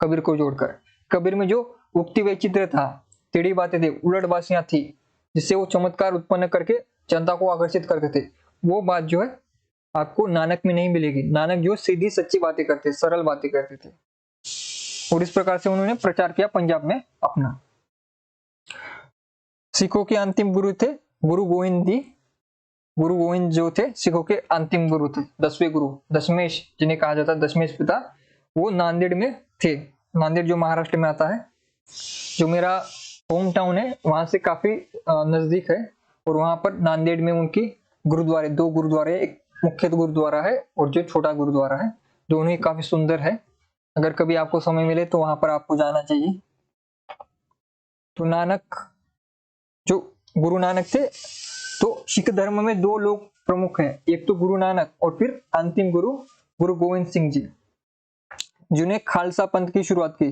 कबीर को जोड़कर। कबीर में जो उक्ति वैचित्र था, टेढ़ी बातें थी, उलटबासियां थी, जिससे वो चमत्कार उत्पन्न करके जनता को आकर्षित करते थे, वो बात जो है आपको नानक में नहीं मिलेगी। नानक जो सीधी सच्ची बातें करते, सरल बातें करते थे, और इस प्रकार से उन्होंने प्रचार किया पंजाब में अपना। सिखों के अंतिम गुरु थे गुरु गोविंद जी। गुरु गोविंद जो थे सिखों के अंतिम गुरु थे, 10वें गुरु, दशमेश जिन्हें कहा जाता है, दशमेश पिता, वो नांदेड़ में थे। नांदेड़ जो महाराष्ट्र में आता है, जो मेरा होम टाउन है, वहां से काफी नजदीक है। और वहां पर नांदेड़ में उनकी गुरुद्वारे, 2 गुरुद्वारे, एक मुख्य गुरुद्वारा है और जो छोटा गुरुद्वारा है, दोनों ही काफी सुंदर है। अगर कभी आपको समय मिले तो वहां पर आपको जाना चाहिए। तो नानक, जो गुरु नानक थे, तो सिख धर्म में 2 लोग प्रमुख हैं, एक तो गुरु नानक और फिर अंतिम गुरु गुरु गोविंद सिंह जी, जिन्हें खालसा पंथ की शुरुआत की।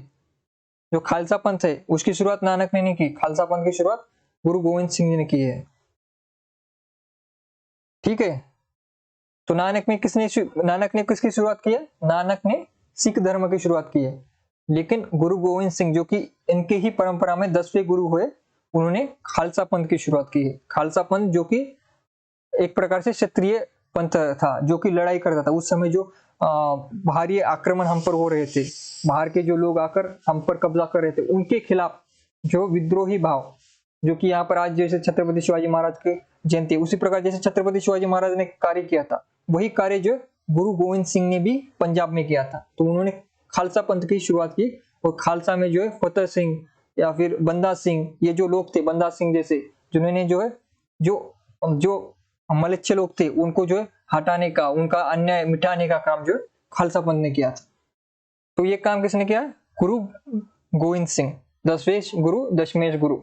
जो खालसा पंथ है उसकी शुरुआत नानक ने नहीं की, खालसा पंथ की शुरुआत गुरु गोविंद सिंह जी ने की है। ठीक है, तो नानक ने किसकी शुरुआत की है? नानक ने सिख धर्म की शुरुआत की है। लेकिन गुरु गोविंद सिंह, जो कि इनके ही परंपरा में 10वें गुरु हुए, उन्होंने खालसा पंथ की शुरुआत की है। खालसा पंथ जो कि एक प्रकार से क्षत्रिय पंथ था, जो कि लड़ाई करता था। उस समय जो बाहरी आक्रमण हम पर हो रहे थे, बाहर के जो लोग आकर हम पर कब्जा कर रहे थे, उनके खिलाफ जो विद्रोही भाव, जो कि यहाँ पर आज जैसे छत्रपति शिवाजी महाराज की जयंती, उसी प्रकार जैसे छत्रपति शिवाजी महाराज ने कार्य किया था, वही कार्य जो गुरु गोविंद सिंह ने भी पंजाब में किया था। तो उन्होंने खालसा पंथ की शुरुआत की, और खालसा में जो है फतेह सिंह या फिर बंदा सिंह, ये जो लोग थे, बंदा सिंह जैसे, जिन्होंने जो है जो मलेच्छ लोग थे, उनको जो है हटाने का, उनका अन्याय मिटाने का काम जो है खालसा पंथ ने किया था। तो ये काम किसने किया? गुरु गोविंद सिंह, 10वें गुरु, दशमेश गुरु।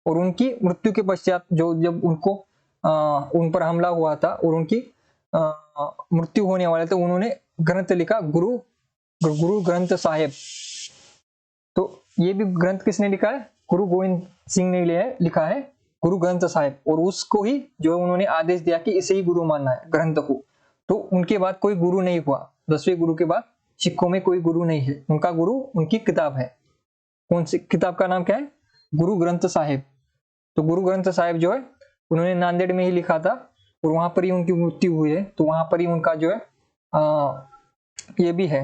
और उनकी मृत्यु के पश्चात जो जब उनको उन पर हमला हुआ था और उनकी मृत्यु होने वाले थे, उन्होंने ग्रंथ लिखा, गुरु ग्रंथ साहिब। तो ये भी ग्रंथ किसने लिखा है? गुरु गोविंद सिंह ने लिखा है गुरु ग्रंथ साहिब। और उसको ही जो उन्होंने आदेश दिया कि इसे ही गुरु मानना है, ग्रंथ को। तो उनके बाद कोई गुरु नहीं हुआ, 10वें गुरु के बाद सिखों में कोई गुरु नहीं है। उनका गुरु उनकी किताब है। कौन सी किताब का नाम क्या है? गुरु ग्रंथ साहिब। तो गुरु ग्रंथ साहिब जो है उन्होंने नांदेड़ में ही लिखा था, और वहां पर ही उनकी मृत्यु हुई है। तो वहां पर ही उनका जो है ये भी है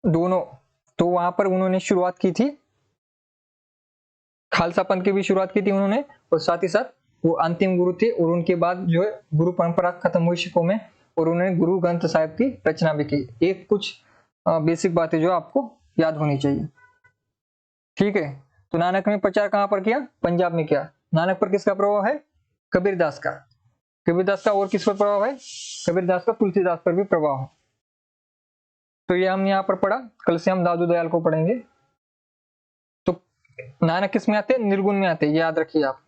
दोनों। तो वहां पर उन्होंने शुरुआत की थी, खालसा पंथ की भी शुरुआत की थी उन्होंने, और साथ ही साथ वो अंतिम गुरु थे। और उनके बाद जो है गुरु परंपरा खत्म हुई सिखों में, और उन्होंने गुरु ग्रंथ साहिब की रचना भी की। एक कुछ बेसिक बातें जो आपको याद होनी चाहिए। ठीक है, तो नानक ने प्रचार कहां पर किया? पंजाब में किया। नानक पर किसका प्रभाव है? कबीरदास का। कबीरदास का और किस पर प्रभाव है? कबीरदास का तुलसीदास पर भी प्रभाव है। तो ये हम यहाँ पर पढ़ा, कल से हम दादू दयाल को पढ़ेंगे। तो नानक किस में आते हैं? निर्गुण में आते हैं, याद रखिए आप।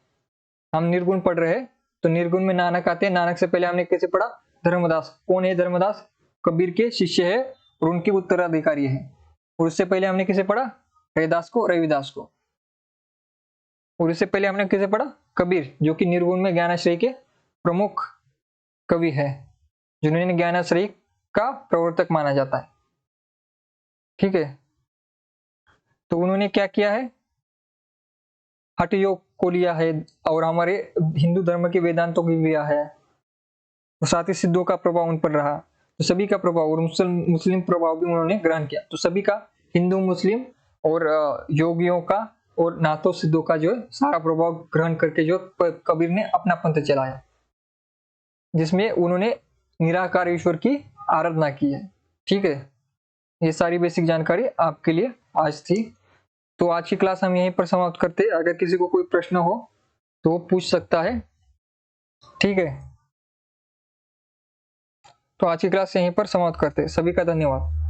हम निर्गुण पढ़ रहे हैं, तो निर्गुण में नानक आते हैं। नानक से पहले हमने कैसे पढ़ा? धर्मदास। कौन है धर्मदास? कबीर के शिष्य है और उनके उत्तराधिकारी है। और उससे पहले हमने किसे पढ़ा? रविदास को, रविदास को। और इससे पहले हमने किसे पढ़ा? कबीर, जो कि निर्गुण में ज्ञानाश्रय के प्रमुख कवि है, जिन्होंने ज्ञानाश्रय का प्रवर्तक माना जाता है। ठीक है, तो उन्होंने क्या किया है? हठ योग को लिया है, और हमारे हिंदू धर्म के वेदांतों की लिया है, और साथ ही सिद्धों का प्रभाव उन पर रहा। तो सभी का प्रभाव, और मुस्लिम प्रभाव भी उन्होंने ग्रहण किया। तो सभी का, हिंदू, मुस्लिम और योगियों का और नाथों सिद्धों का जो है सारा प्रभाव ग्रहण करके जो कबीर ने अपना पंथ चलाया, जिसमें उन्होंने निराकार ईश्वर की आराधना की है। ठीक है, ये सारी बेसिक जानकारी आपके लिए आज थी। तो आज की क्लास हम यहीं पर समाप्त करते हैं। अगर किसी को कोई प्रश्न हो तो वो पूछ सकता है। ठीक है, तो आज की क्लास यहीं पर समाप्त करते हैं। सभी का धन्यवाद।